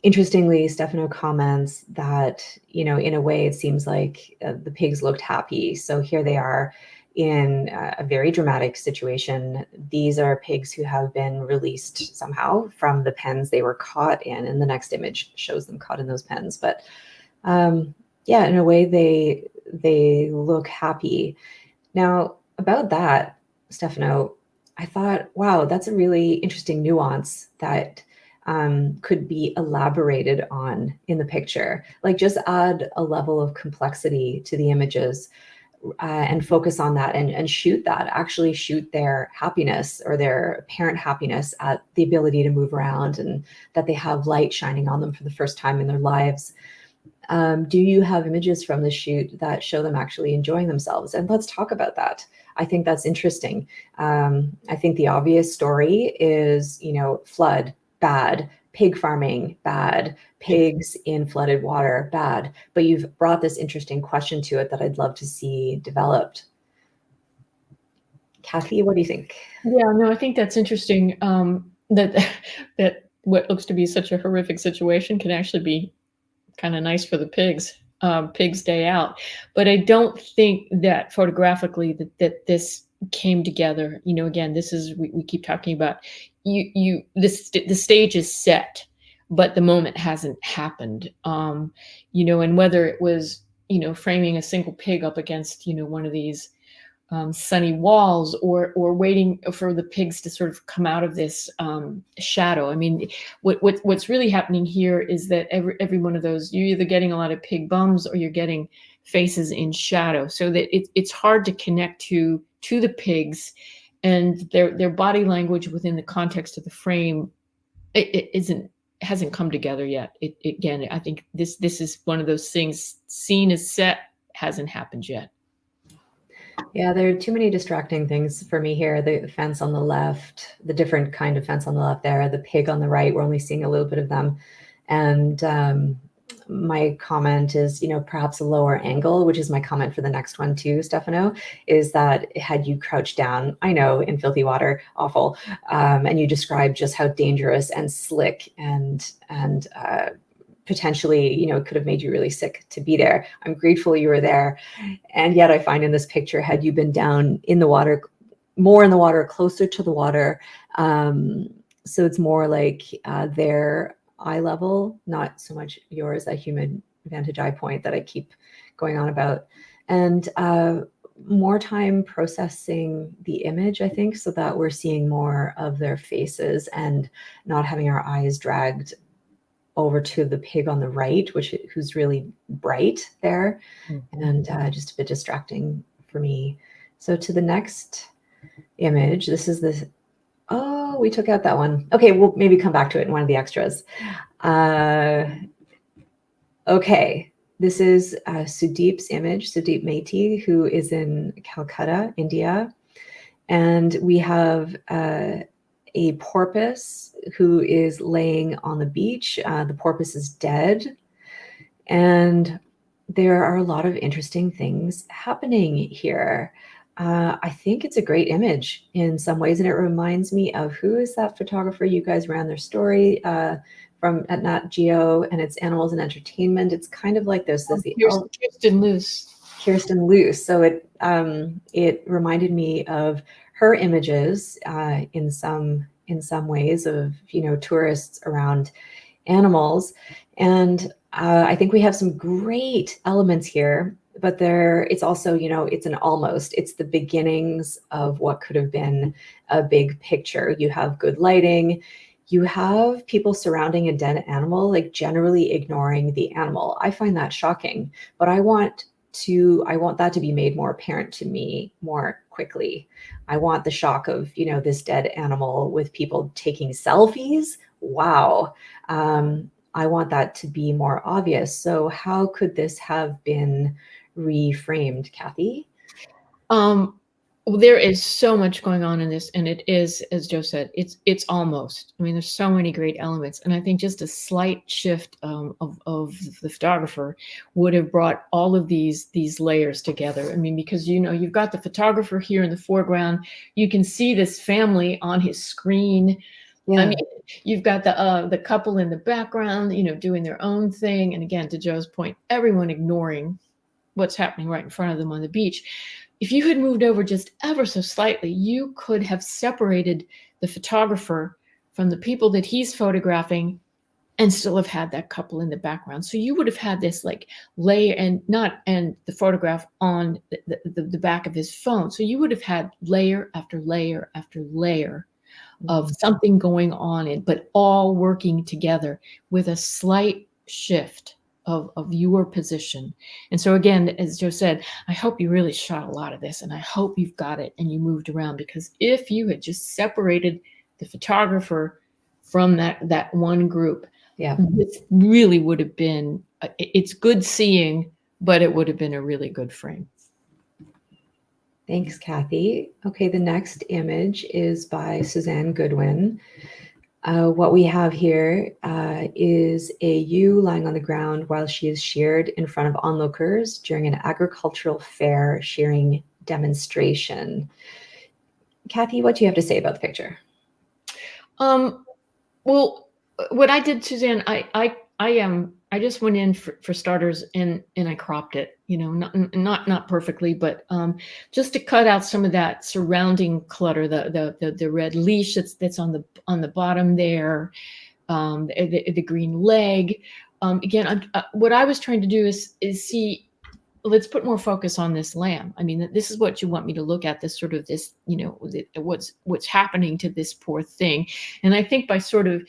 Interestingly, Stefano comments that, in a way, it seems like the pigs looked happy. So here they are in a very dramatic situation. These are pigs who have been released somehow from the pens they were caught in. And the next image shows them caught in those pens. But yeah, in a way, they look happy. Now, about that, Stefano, I thought, wow, that's a really interesting nuance that could be elaborated on in the picture. Like, just add a level of complexity to the images and focus on that and shoot that, actually shoot their happiness or their apparent happiness at the ability to move around and that they have light shining on them for the first time in their lives. Do you have images from the shoot that show them actually enjoying themselves? And let's talk about that. I think that's interesting. I think the obvious story is, flood, bad, pig farming, bad, pigs in flooded water, bad. But you've brought this interesting question to it that I'd love to see developed. Kathy, what do you think? Yeah, no, I think that's interesting. That what looks to be such a horrific situation can actually be kind of nice for the pigs. Pig's Day Out. But I don't think that photographically that this came together. You know, again, this is we keep talking about the stage is set, but the moment hasn't happened. You know, and whether it was, you know, framing a single pig up against, you know, one of these sunny walls, or waiting for the pigs to sort of come out of this shadow. I mean, what's really happening here is that every one of those, you're either getting a lot of pig bums or you're getting faces in shadow, so that it's hard to connect to the pigs and their body language within the context of the frame. It hasn't come together yet. Again, I think this is one of those things. Scene is set, hasn't happened yet. Yeah, there are too many distracting things for me here. The fence on the left, the different kind of fence on the left there, the pig on the right, we're only seeing a little bit of them. And my comment is, you know, perhaps a lower angle, which is my comment for the next one too, Stefano, is that had you crouched down, I know in filthy water, awful, and you described just how dangerous and slick and potentially, you know, it could have made you really sick to be there. I'm grateful you were there. And yet I find in this picture, had you been down in the water, more in the water, closer to the water, so it's more like their eye level, not so much yours, that human vantage eye point that I keep going on about. And more time processing the image, I think, so that we're seeing more of their faces and not having our eyes dragged over to the pig on the right, who's really bright there, and just a bit distracting for me. So to the next image, this is the, oh, we took out that one. Okay, we'll maybe come back to it in one of the extras. Okay, this is Sudeep's image, Sudeep Meiti, who is in Calcutta, India. And we have a porpoise who is laying on the beach. The porpoise is dead. And there are a lot of interesting things happening here. I think it's a great image in some ways. And it reminds me of, who is that photographer? You guys ran their story from at Nat Geo, and it's Animals and Entertainment. It's kind of like there's the Kirsten Luce. Kirsten Luce. So it reminded me of her images in some ways of, you know, tourists around animals. And I think we have some great elements here, but it's also, you know, it's the beginnings of what could have been a big picture. You have good lighting, you have people surrounding a dead animal, like generally ignoring the animal. I find that shocking, but I want that to be made more apparent to me more quickly. I want the shock of, you know, this dead animal with people taking selfies. Wow. I want that to be more obvious. So how could this have been reframed, Kathy? Well, there is so much going on in this, and it is, as Joe said, it's almost. I mean, there's so many great elements, and I think just a slight shift of the photographer would have brought all of these layers together. I mean, because, you know, you've got the photographer here in the foreground, you can see this family on his screen. Yeah. I mean, you've got the couple in the background, you know, doing their own thing, and again, to Joe's point, everyone ignoring what's happening right in front of them on the beach. If you had moved over just ever so slightly, you could have separated the photographer from the people that he's photographing and still have had that couple in the background. So you would have had this like layer, and the photograph on the back of his phone. So you would have had layer after layer after layer of something going on, but all working together with a slight shift of your position. And so again, as Joe said, I hope you really shot a lot of this, and I hope you've got it and you moved around, because if you had just separated the photographer from that one group, yeah, this really would have been, it's good seeing, but it would have been a really good frame. Thanks, Kathy. Okay, the next image is by Suzanne Goodwin. What we have here is a ewe lying on the ground while she is sheared in front of onlookers during an agricultural fair shearing demonstration. Kathy, what do you have to say about the picture? Well, what I did, Suzanne, I I just went in for starters and I cropped it, not perfectly, but just to cut out some of that surrounding clutter, the red leash that's on the bottom there, the green leg. Again, what I was trying to do is see, let's put more focus on this lamb. I mean, this is what you want me to look at, this sort of this, what's happening to this poor thing. And I think by sort of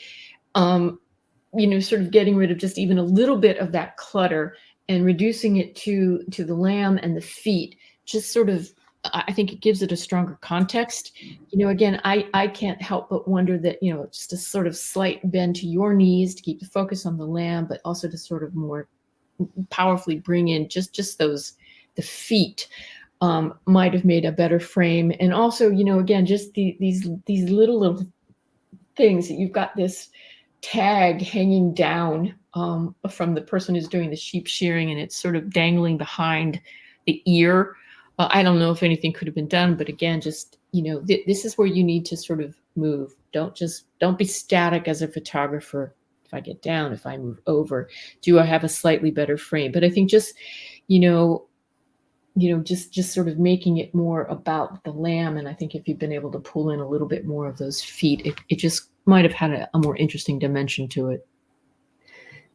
sort of getting rid of just even a little bit of that clutter and reducing it to the lamb and the feet, just sort of, I think it gives it a stronger context. Again, I can't help but wonder that, just a sort of slight bend to your knees to keep the focus on the lamb, but also to sort of more powerfully bring in just the feet might have made a better frame. And also, again, just these little things that you've got this tag hanging down from the person who's doing the sheep shearing, and it's sort of dangling behind the ear. I don't know if anything could have been done, but again, just this is where you need to sort of move. Don't be static as a photographer. If I get down, if I move over, do I have a slightly better frame? But I think just just sort of making it more about the lamb. And I think if you've been able to pull in a little bit more of those feet, it just might have had a more interesting dimension to it.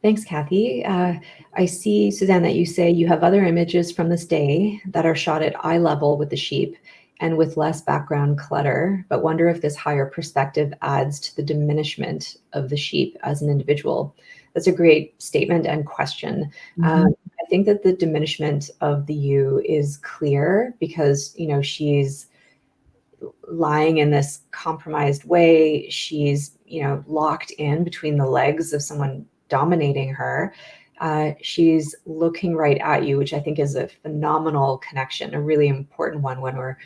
Thanks, Kathy. I see, Suzanne, that you say you have other images from this day that are shot at eye level with the sheep and with less background clutter, but wonder if this higher perspective adds to the diminishment of the sheep as an individual. That's a great statement and question. Mm-hmm. I think that the diminishment of the ewe is clear because, she's lying in this compromised way. She's, locked in between the legs of someone dominating her. She's looking right at you, which I think is a phenomenal connection, a really important one when we're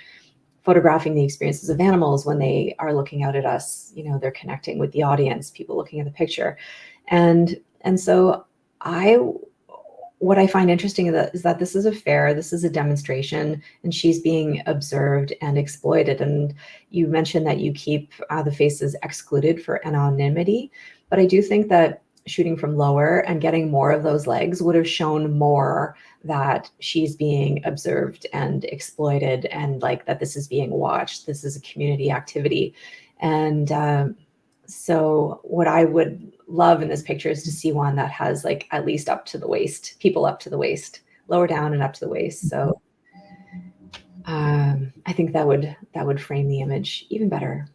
photographing the experiences of animals. When they are looking out at us, they're connecting with the audience, people looking at the picture. And so what I find interesting is that this is a fair, this is a demonstration, and she's being observed and exploited. And you mentioned that you keep the faces excluded for anonymity, but I do think that shooting from lower and getting more of those legs would have shown more that she's being observed and exploited, and like that this is being watched. This is a community activity. And so what I would love in this picture is to see one that has like at least up to the waist, people up to the waist, lower down and up to the waist. So I think that would frame the image even better.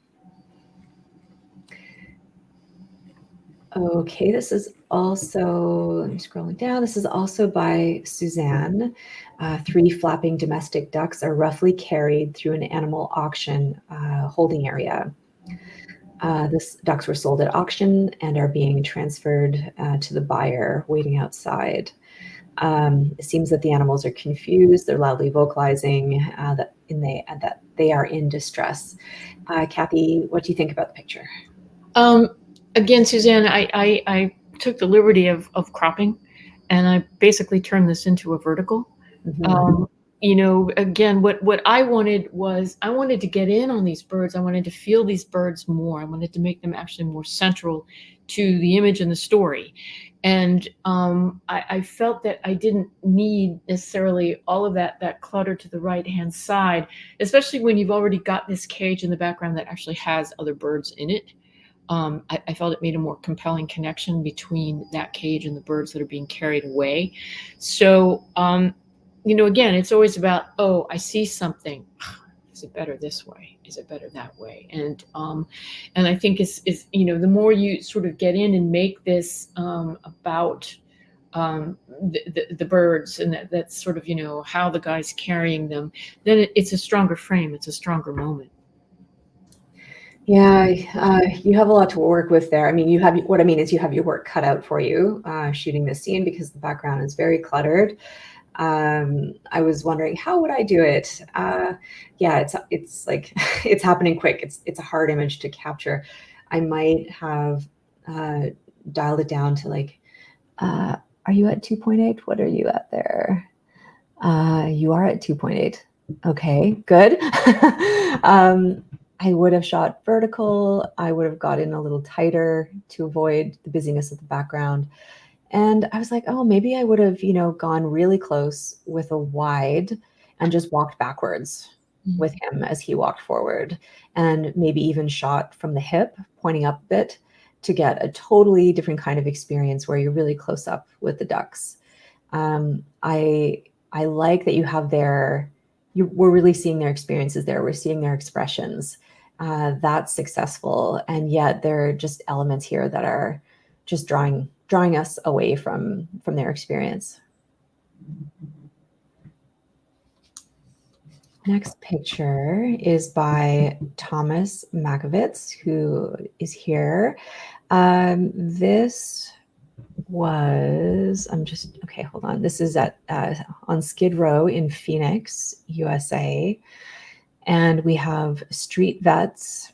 Okay, this is also, I'm scrolling down, this is also by Suzanne. 3 flapping domestic ducks are roughly carried through an animal auction holding area. These ducks were sold at auction and are being transferred to the buyer waiting outside. It seems that the animals are confused. They're loudly vocalizing that they are in distress. Kathy, what do you think about the picture? Again, Suzanne, I took the liberty of cropping, and I basically turned this into a vertical. Mm-hmm. Again, what I wanted was, I wanted to get in on these birds. I wanted to feel these birds more. I wanted to make them actually more central to the image and the story. And I felt that I didn't need necessarily all of that clutter to the right-hand side, especially when you've already got this cage in the background that actually has other birds in it. I felt it made a more compelling connection between that cage and the birds that are being carried away. So, again, it's always about, oh, I see something. Is it better this way? Is it better that way? And I think is the more you sort of get in and make this about the birds, and that's sort of how the guy's carrying them, then it's a stronger frame. It's a stronger moment. Yeah, you have a lot to work with there. I mean, you have your work cut out for you shooting this scene because the background is very cluttered. I was wondering, how would I do it? Yeah, it's like it's happening quick. It's a hard image to capture. I might have dialed it down to like, are you at 2.8? What are you at there? You are at 2.8. Okay, good. I would have shot vertical. I would have got in a little tighter to avoid the busyness of the background. And I was like, oh, maybe I would have, gone really close with a wide and just walked backwards with him as he walked forward, and maybe even shot from the hip, pointing up a bit, to get a totally different kind of experience where you're really close up with the ducks. I like that you have we're really seeing their experiences there. We're seeing their expressions. That's successful, and yet there are just elements here that are just drawing us away from their experience. Next picture is by Thomas Makovitz, who is here. This was, okay, hold on. This is on Skid Row in Phoenix, USA. And we have street vets.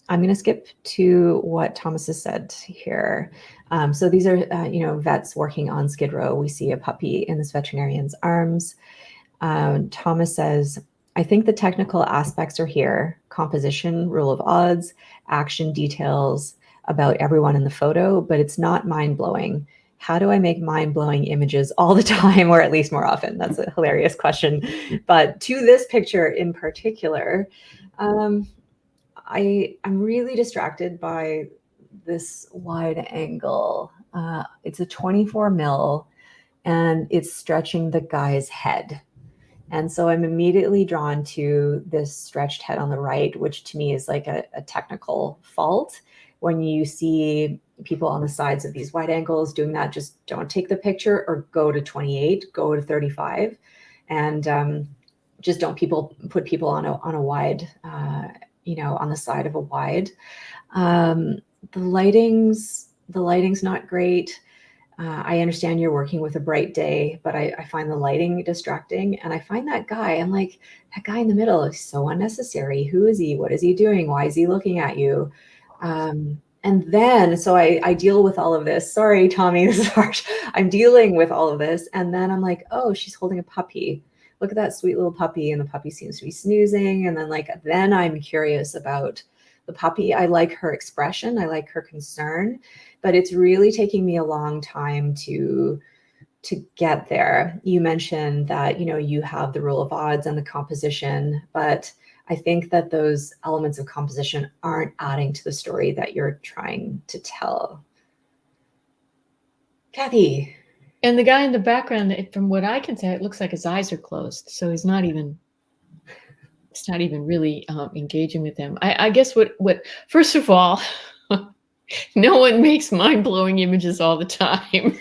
I'm going to skip to what Thomas has said here. So these are, vets working on Skid Row. We see a puppy in this veterinarian's arms. Thomas says, I think the technical aspects are here: composition, rule of odds, action details about everyone in the photo, but it's not mind-blowing. How do I make mind-blowing images all the time, or at least more often? That's a hilarious question. But to this picture in particular, I'm really distracted by this wide angle. It's a 24 mil, and it's stretching the guy's head. And so I'm immediately drawn to this stretched head on the right, which to me is like a technical fault. When you see people on the sides of these wide angles doing that, just don't take the picture, or go to 28, go to 35, and just don't put people on a wide, on the side of a wide. The lighting's not great. I understand you're working with a bright day, but I find the lighting distracting. And I find that guy in the middle is so unnecessary. Who is he? What is he doing? Why is he looking at you? And then, so I deal with all of this. Sorry, Tommy, this is harsh. I'm dealing with all of this. And then I'm like, oh, she's holding a puppy. Look at that sweet little puppy. And the puppy seems to be snoozing. And then I'm curious about the puppy. I like her expression. I like her concern, but it's really taking me a long time to get there. You mentioned that, you have the rule of odds and the composition, but I think that those elements of composition aren't adding to the story that you're trying to tell. Kathy. And the guy in the background, from what I can say, it looks like his eyes are closed. So it's not even really engaging with them. I guess what first of all, no one makes mind-blowing images all the time.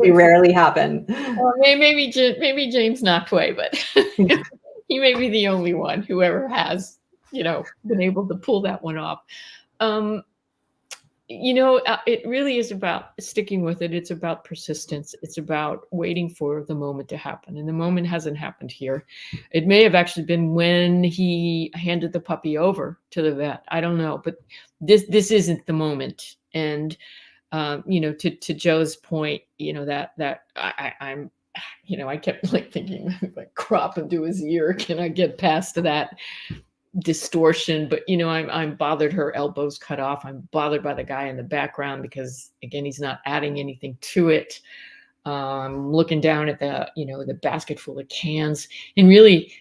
They rarely happen. Well, maybe James Nachtwey, but he may be the only one who ever has, been able to pull that one off. It really is about sticking with it. It's about persistence. It's about waiting for the moment to happen. And the moment hasn't happened here. It may have actually been when he handed the puppy over to the vet. I don't know, but this isn't the moment. And, to Joe's point, that I'm, I kept thinking, like, crop into his ear. Can I get past that distortion? But I'm bothered her elbows cut off. I'm bothered by the guy in the background because, again, he's not adding anything to it. Looking down at the basket full of cans, and really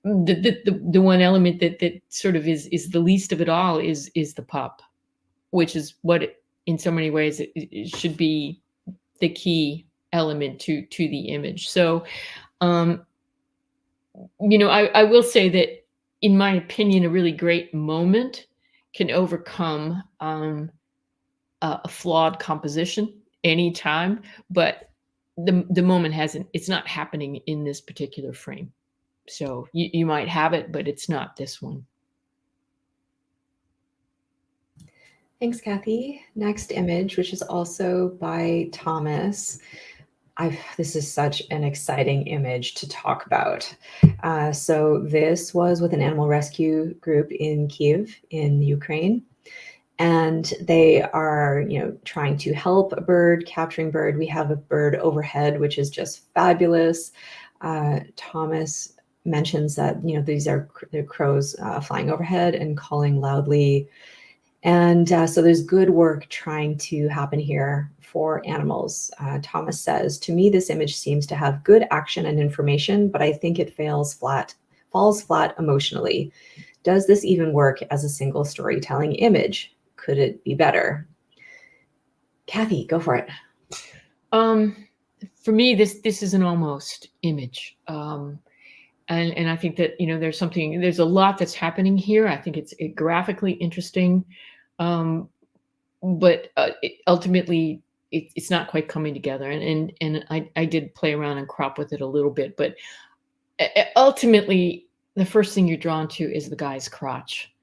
the one element that sort of is the least of it all is the pup, which is what in so many ways it should be the key element to the image. So I will say that, in my opinion, a really great moment can overcome a flawed composition anytime, but the moment it's not happening in this particular frame. So you might have it, but it's not this one. Thanks, Kathy. Next image, which is also by Thomas. This is such an exciting image to talk about. So this was with an animal rescue group in Kyiv in Ukraine. And they are, trying to help a bird, capturing bird. We have a bird overhead, which is just fabulous. Thomas mentions that, these are the crows flying overhead and calling loudly. And so there's good work trying to happen here for animals. Thomas says, to me, this image seems to have good action and information, but I think it falls flat emotionally. Does this even work as a single storytelling image? Could it be better? Kathy, go for it. For me, this is an almost image. And I think that, there's a lot that's happening here. I think it's graphically interesting, but ultimately it's not quite coming together. And I did play around and crop with it a little bit, but ultimately the first thing you're drawn to is the guy's crotch,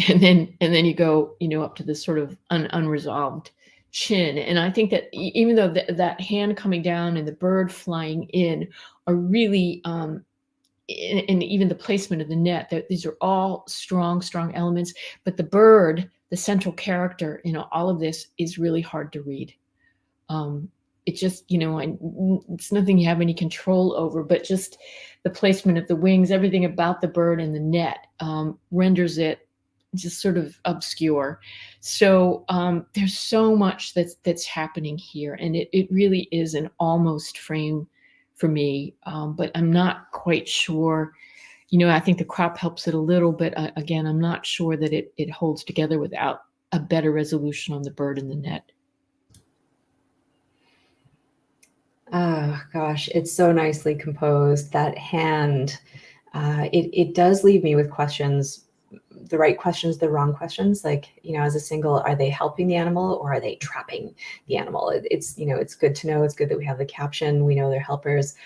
and then you go up to this sort of unresolved chin. And I think that even though that hand coming down and the bird flying in are really and even the placement of the net, these are all strong elements, but the bird, the central character, all of this is really hard to read. It just, it's nothing you have any control over, but just the placement of the wings, everything about the bird and the net renders it just sort of obscure. So there's so much that's happening here, and it really is an almost frame for me, but I'm not quite sure. I think the crop helps it a little, but again, I'm not sure that it holds together without a better resolution on the bird and the net. Oh gosh, it's so nicely composed. That hand, it does leave me with questions, the right questions, the wrong questions. Like, as a single, are they helping the animal or are they trapping the animal? It's good to know. It's good that we have the caption. We know they're helpers.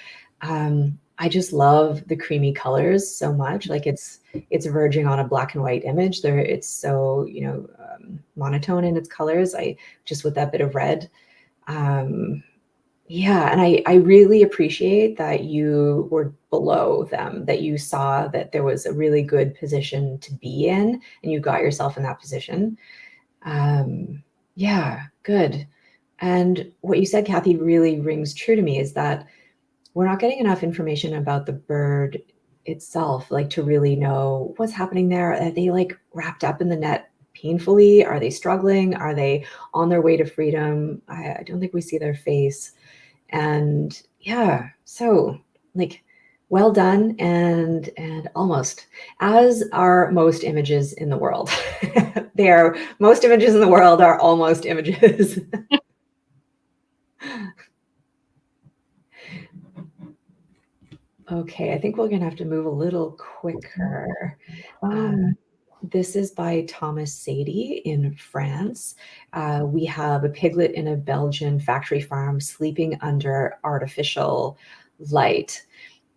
I just love the creamy colors so much. Like it's verging on a black and white image. It's so monotone in its colors. I just with that bit of red. Yeah, and I really appreciate that you were below them, that you saw that there was a really good position to be in, and you got yourself in that position. Yeah, good. And what you said, Kathy, really rings true to me, is that we're not getting enough information about the bird itself, like to really know what's happening there. Are they like wrapped up in the net painfully? Are they struggling? Are they on their way to freedom? I don't think we see their face. And yeah, so like well done, and almost, as are most images in the world. Most images in the world are almost images. Okay, I think we're gonna have to move a little quicker. This is by Thomas Sadie in France. We have a piglet in a Belgian factory farm sleeping under artificial light.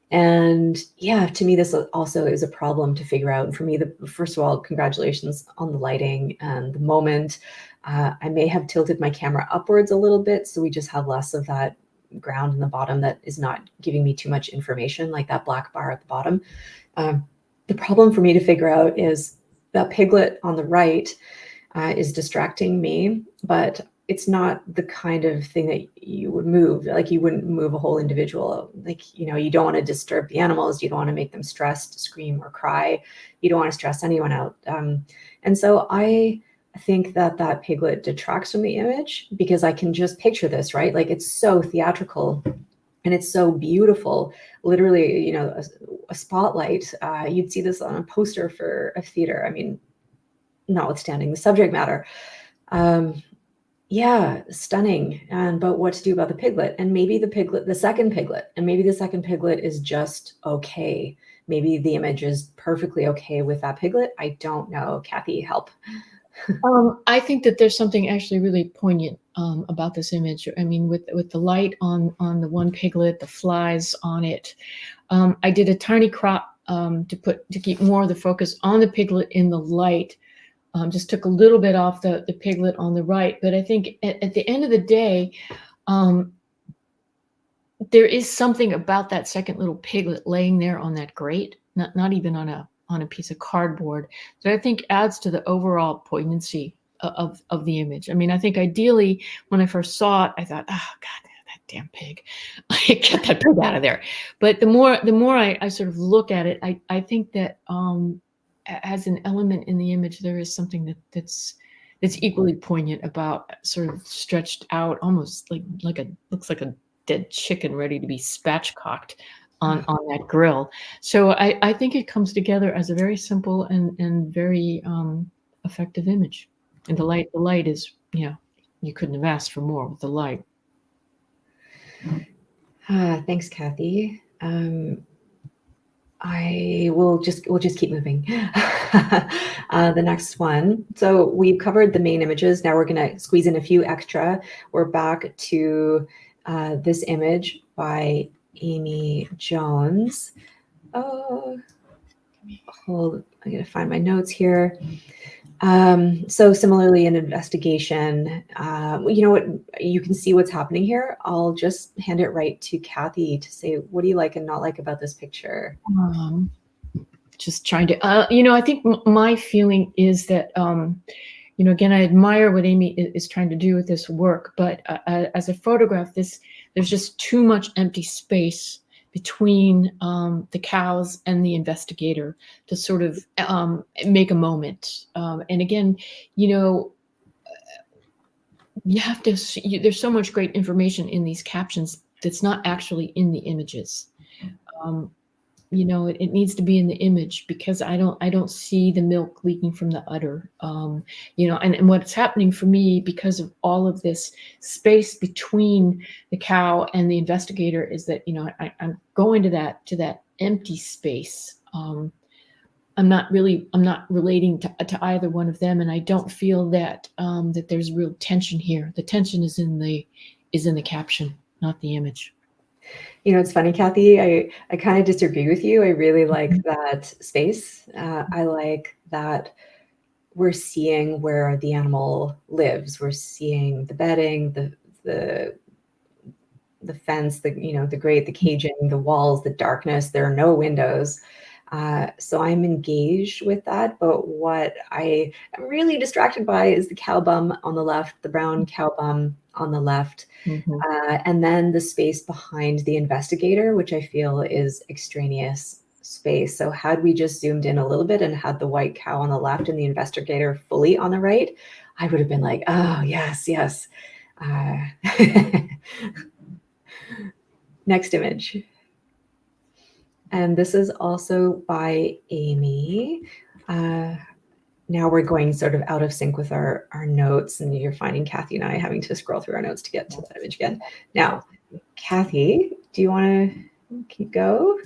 And yeah, to me, this also is a problem to figure out. And for me, first of all, congratulations on the lighting and the moment. I may have tilted my camera upwards a little bit, so we just have less of that ground in the bottom that is not giving me too much information, like that black bar at the bottom. The problem for me to figure out is that piglet on the right is distracting me, but it's not the kind of thing that you would move. Like you wouldn't move a whole individual. Like, you don't want to disturb the animals. You don't want to make them stressed, scream or cry. You don't want to stress anyone out. And so I think that piglet detracts from the image, because I can just picture this, right? Like it's so theatrical and it's so beautiful. Literally, a spotlight. You'd see this on a poster for a theater. I mean, notwithstanding the subject matter. Yeah, stunning. But what to do about the piglet? And maybe the second piglet is just okay. Maybe the image is perfectly okay with that piglet. I don't know. Kathy, help. I think that there's something actually really poignant about this image. I mean, with the light on the one piglet, the flies on it. I did a tiny crop to keep more of the focus on the piglet in the light. Just took a little bit off the piglet on the right. But I think at the end of the day, there is something about that second little piglet laying there on that grate, not even on a piece of cardboard, that I think adds to the overall poignancy of the image. I mean, I think ideally when I first saw it, I thought, oh God, that damn pig, get that pig out of there. But the more I sort of look at it, I think that as an element in the image, there is something that's that's equally poignant about sort of stretched out, almost like a looks like a dead chicken ready to be spatchcocked on that grill. So I think it comes together as a very simple and very effective image. And the light is, you couldn't have asked for more with the light. Thanks, Kathy. We'll just keep moving. The next one. So we've covered the main images. Now we're going to squeeze in a few extra. We're back to this image by Amy Jones. Oh, hold. I got to find my notes here. So similarly, an investigation, you know what, you can see what's happening here. I'll just hand it right to Kathy to say, what do you like and not like about this picture? Just trying to, I think my feeling is that, again, I admire what Amy is trying to do with this work, but as a photograph, there's just too much empty space between the cows and the investigator to sort of make a moment. And again, you have to see, there's so much great information in these captions that's not actually in the images. It needs to be in the image, because I don't see the milk leaking from the udder. And what's happening for me, because of all of this space between the cow and the investigator, is that I'm going to that empty space. I'm not relating to either one of them, and I don't feel that that there's real tension here. The tension is in the caption, not the image. It's funny, Kathy, I kind of disagree with you. I really like that space. I like that we're seeing where the animal lives. We're seeing the bedding, the fence, the grate, the caging, the walls, the darkness. There are no windows. So I'm engaged with that. But what I am really distracted by is the cow bum on the left, the brown cow bum on the left. And then the space behind the investigator, which I feel is extraneous space. So had we just zoomed in a little bit and had the white cow on the left and the investigator fully on the right, I would have been like, oh, yes, yes. Next image. And this is also by Amy. Now we're going sort of out of sync with our notes, and you're finding Kathy and I having to scroll through our notes to get to that image again. Now, Kathy, do you want to keep go?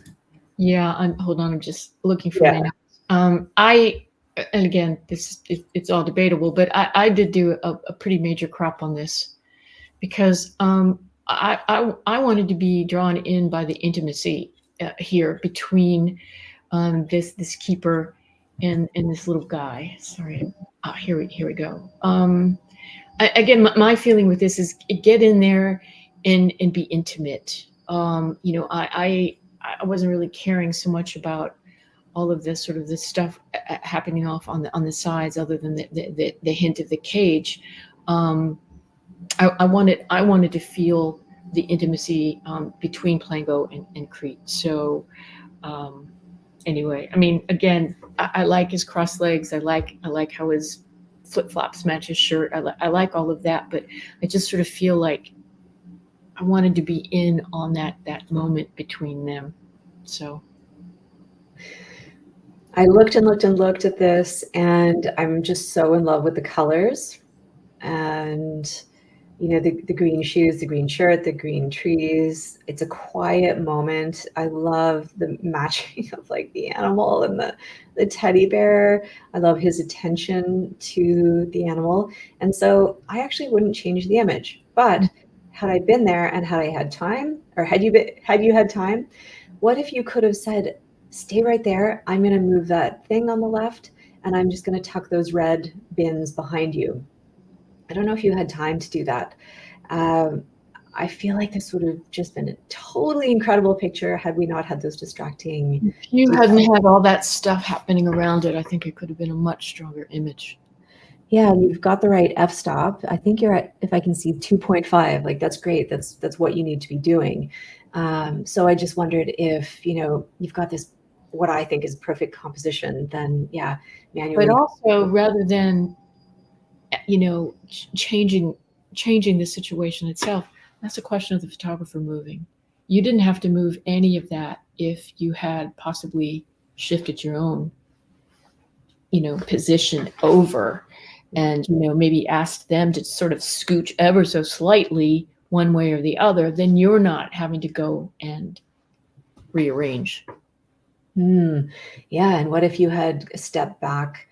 Yeah, hold on. I'm just looking for my notes. And again, it's all debatable, but I did do a pretty major crop on this, because I wanted to be drawn in by the intimacy here between this keeper and this little guy. Sorry. Here we go. Again, my feeling with this is get in there and be intimate. I wasn't really caring so much about all of this sort of this stuff happening off on the sides, other than the hint of the cage. I wanted to feel the intimacy between Plango and Crete. So anyway, I mean, again, I like his crossed legs. I like how his flip-flops match his shirt. I like all of that, but I just sort of feel like I wanted to be in on that moment between them. So I looked and looked and looked at this, and I'm just so in love with the colors, and the green shoes, the green shirt, the green trees. It's a quiet moment. I love the matching of like the animal and the teddy bear. I love his attention to the animal. And so I actually wouldn't change the image. But had I been there and had I had time, or had you had time, what if you could have said, stay right there. I'm going to move that thing on the left, and I'm just going to tuck those red bins behind you. I don't know if you had time to do that. I feel like this would have just been a totally incredible picture had we not had those distracting. If you hadn't had all that stuff happening around it, I think it could have been a much stronger image. Yeah, you've got the right f-stop. I think you're at, if I can see, 2.5. Like, that's great. That's what you need to be doing. So I just wondered if, you've got this, what I think is perfect composition, then yeah, manually. But also, rather than changing the situation itself. That's a question of the photographer moving. You didn't have to move any of that if you had possibly shifted your own, position over, and maybe asked them to sort of scooch ever so slightly one way or the other. Then you're not having to go and rearrange. Yeah, and what if you had stepped back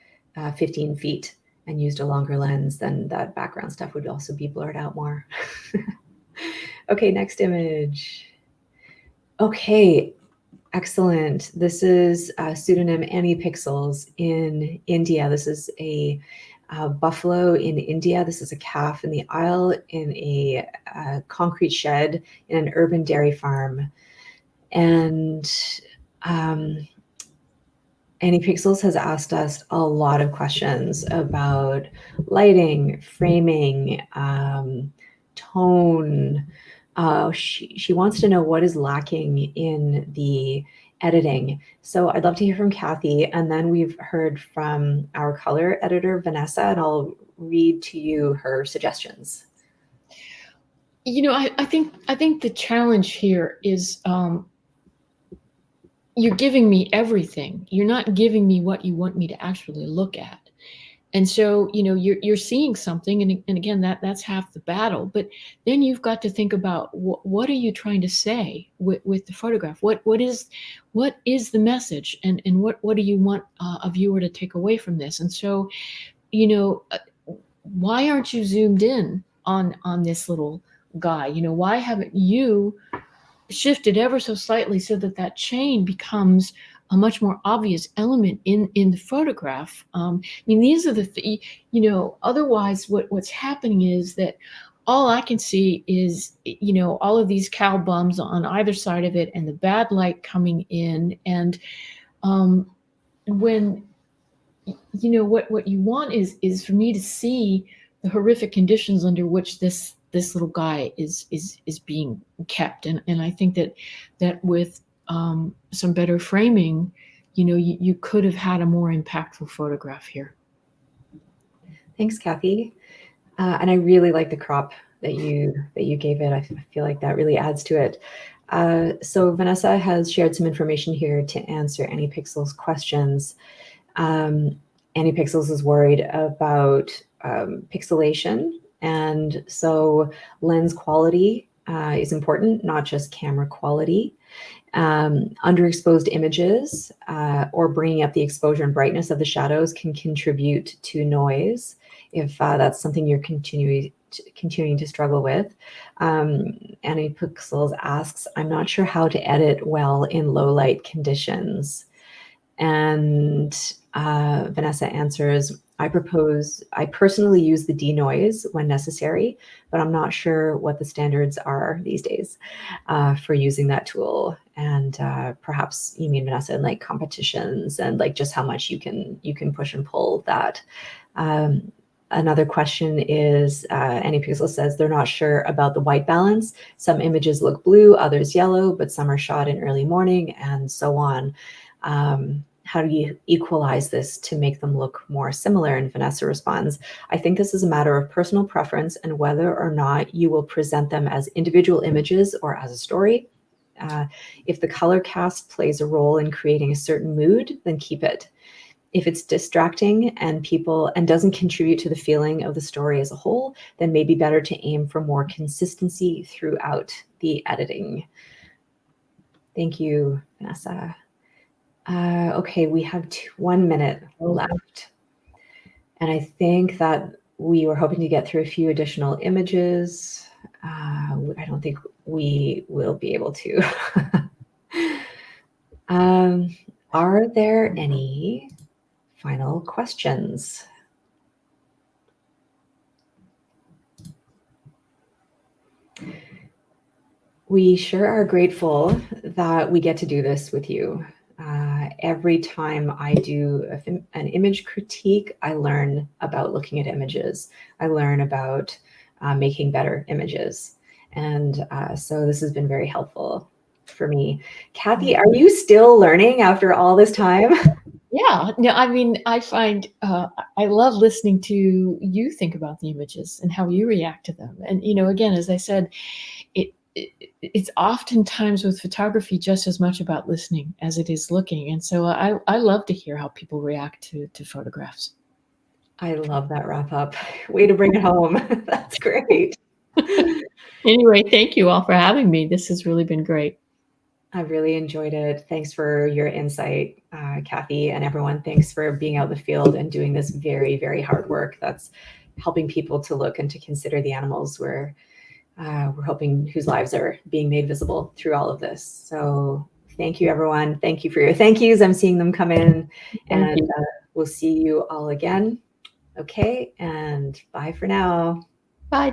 15 feet and used a longer lens? Then that background stuff would also be blurred out more. Okay, next image. Okay, excellent. This is a pseudonym Annie Pixels in India. This is a buffalo in India. This is a calf in the aisle in a concrete shed in an urban dairy farm. And Annie Pixels has asked us a lot of questions about lighting, framing, tone. She wants to know what is lacking in the editing. So I'd love to hear from Kathy, and then we've heard from our color editor, Vanessa, and I'll read to you her suggestions. I think the challenge here is, you're giving me everything. You're not giving me what you want me to actually look at. And so, you're seeing something, and again, that's half the battle. But then you've got to think about what are you trying to say with the photograph? What is the message, and what do you want a viewer to take away from this? And so, why aren't you zoomed in on this little guy? Why haven't you shifted ever so slightly so that chain becomes a much more obvious element in the photograph? I mean, these are otherwise what's happening is that all I can see is, all of these cow bums on either side of it and the bad light coming in. And when, what you want is for me to see the horrific conditions under which this little guy is being kept. And I think that with some better framing, you could have had a more impactful photograph here. Thanks, Kathy. And I really like the crop that you gave it. I feel like that really adds to it. So Vanessa has shared some information here to answer Annie Pixels' questions. Annie Pixels is worried about pixelation. And so lens quality is important, not just camera quality. Underexposed images or bringing up the exposure and brightness of the shadows can contribute to noise if that's something you're continuing to struggle with. Annie Pixels asks, I'm not sure how to edit well in low light conditions. And Vanessa answers, I personally use the denoise when necessary, but I'm not sure what the standards are these days for using that tool. And perhaps you mean, Vanessa, in like competitions and like just how much you can push and pull that. Another question is, Annie Pixel says they're not sure about the white balance. Some images look blue, others yellow, but some are shot in early morning and so on. How do you equalize this to make them look more similar? And Vanessa responds, I think this is a matter of personal preference and whether or not you will present them as individual images or as a story. If the color cast plays a role in creating a certain mood, then keep it. If it's distracting and doesn't contribute to the feeling of the story as a whole, then maybe better to aim for more consistency throughout the editing. Thank you, Vanessa. Okay, we have 1 minute left. And I think that we were hoping to get through a few additional images. I don't think we will be able to. Are there any final questions? We sure are grateful that we get to do this with you. Every time I do an image critique, I learn about looking at images. I learn about making better images. And so this has been very helpful for me. Kathy, are you still learning after all this time? Yeah, no, I mean, I find I love listening to you think about the images and how you react to them. And again, as I said, it's oftentimes with photography just as much about listening as it is looking. And so I love to hear how people react to photographs. I love that wrap up. Way to bring it home. That's great. Anyway, thank you all for having me. This has really been great. I really enjoyed it. Thanks for your insight, Kathy, and everyone. Thanks for being out in the field and doing this very, very hard work. That's helping people to look and to consider the animals we're hoping whose lives are being made visible through all of this. So thank you, everyone. Thank you for your thank yous. I'm seeing them come in, Thank and you. we'll see you all again. Okay, and bye for now. Bye.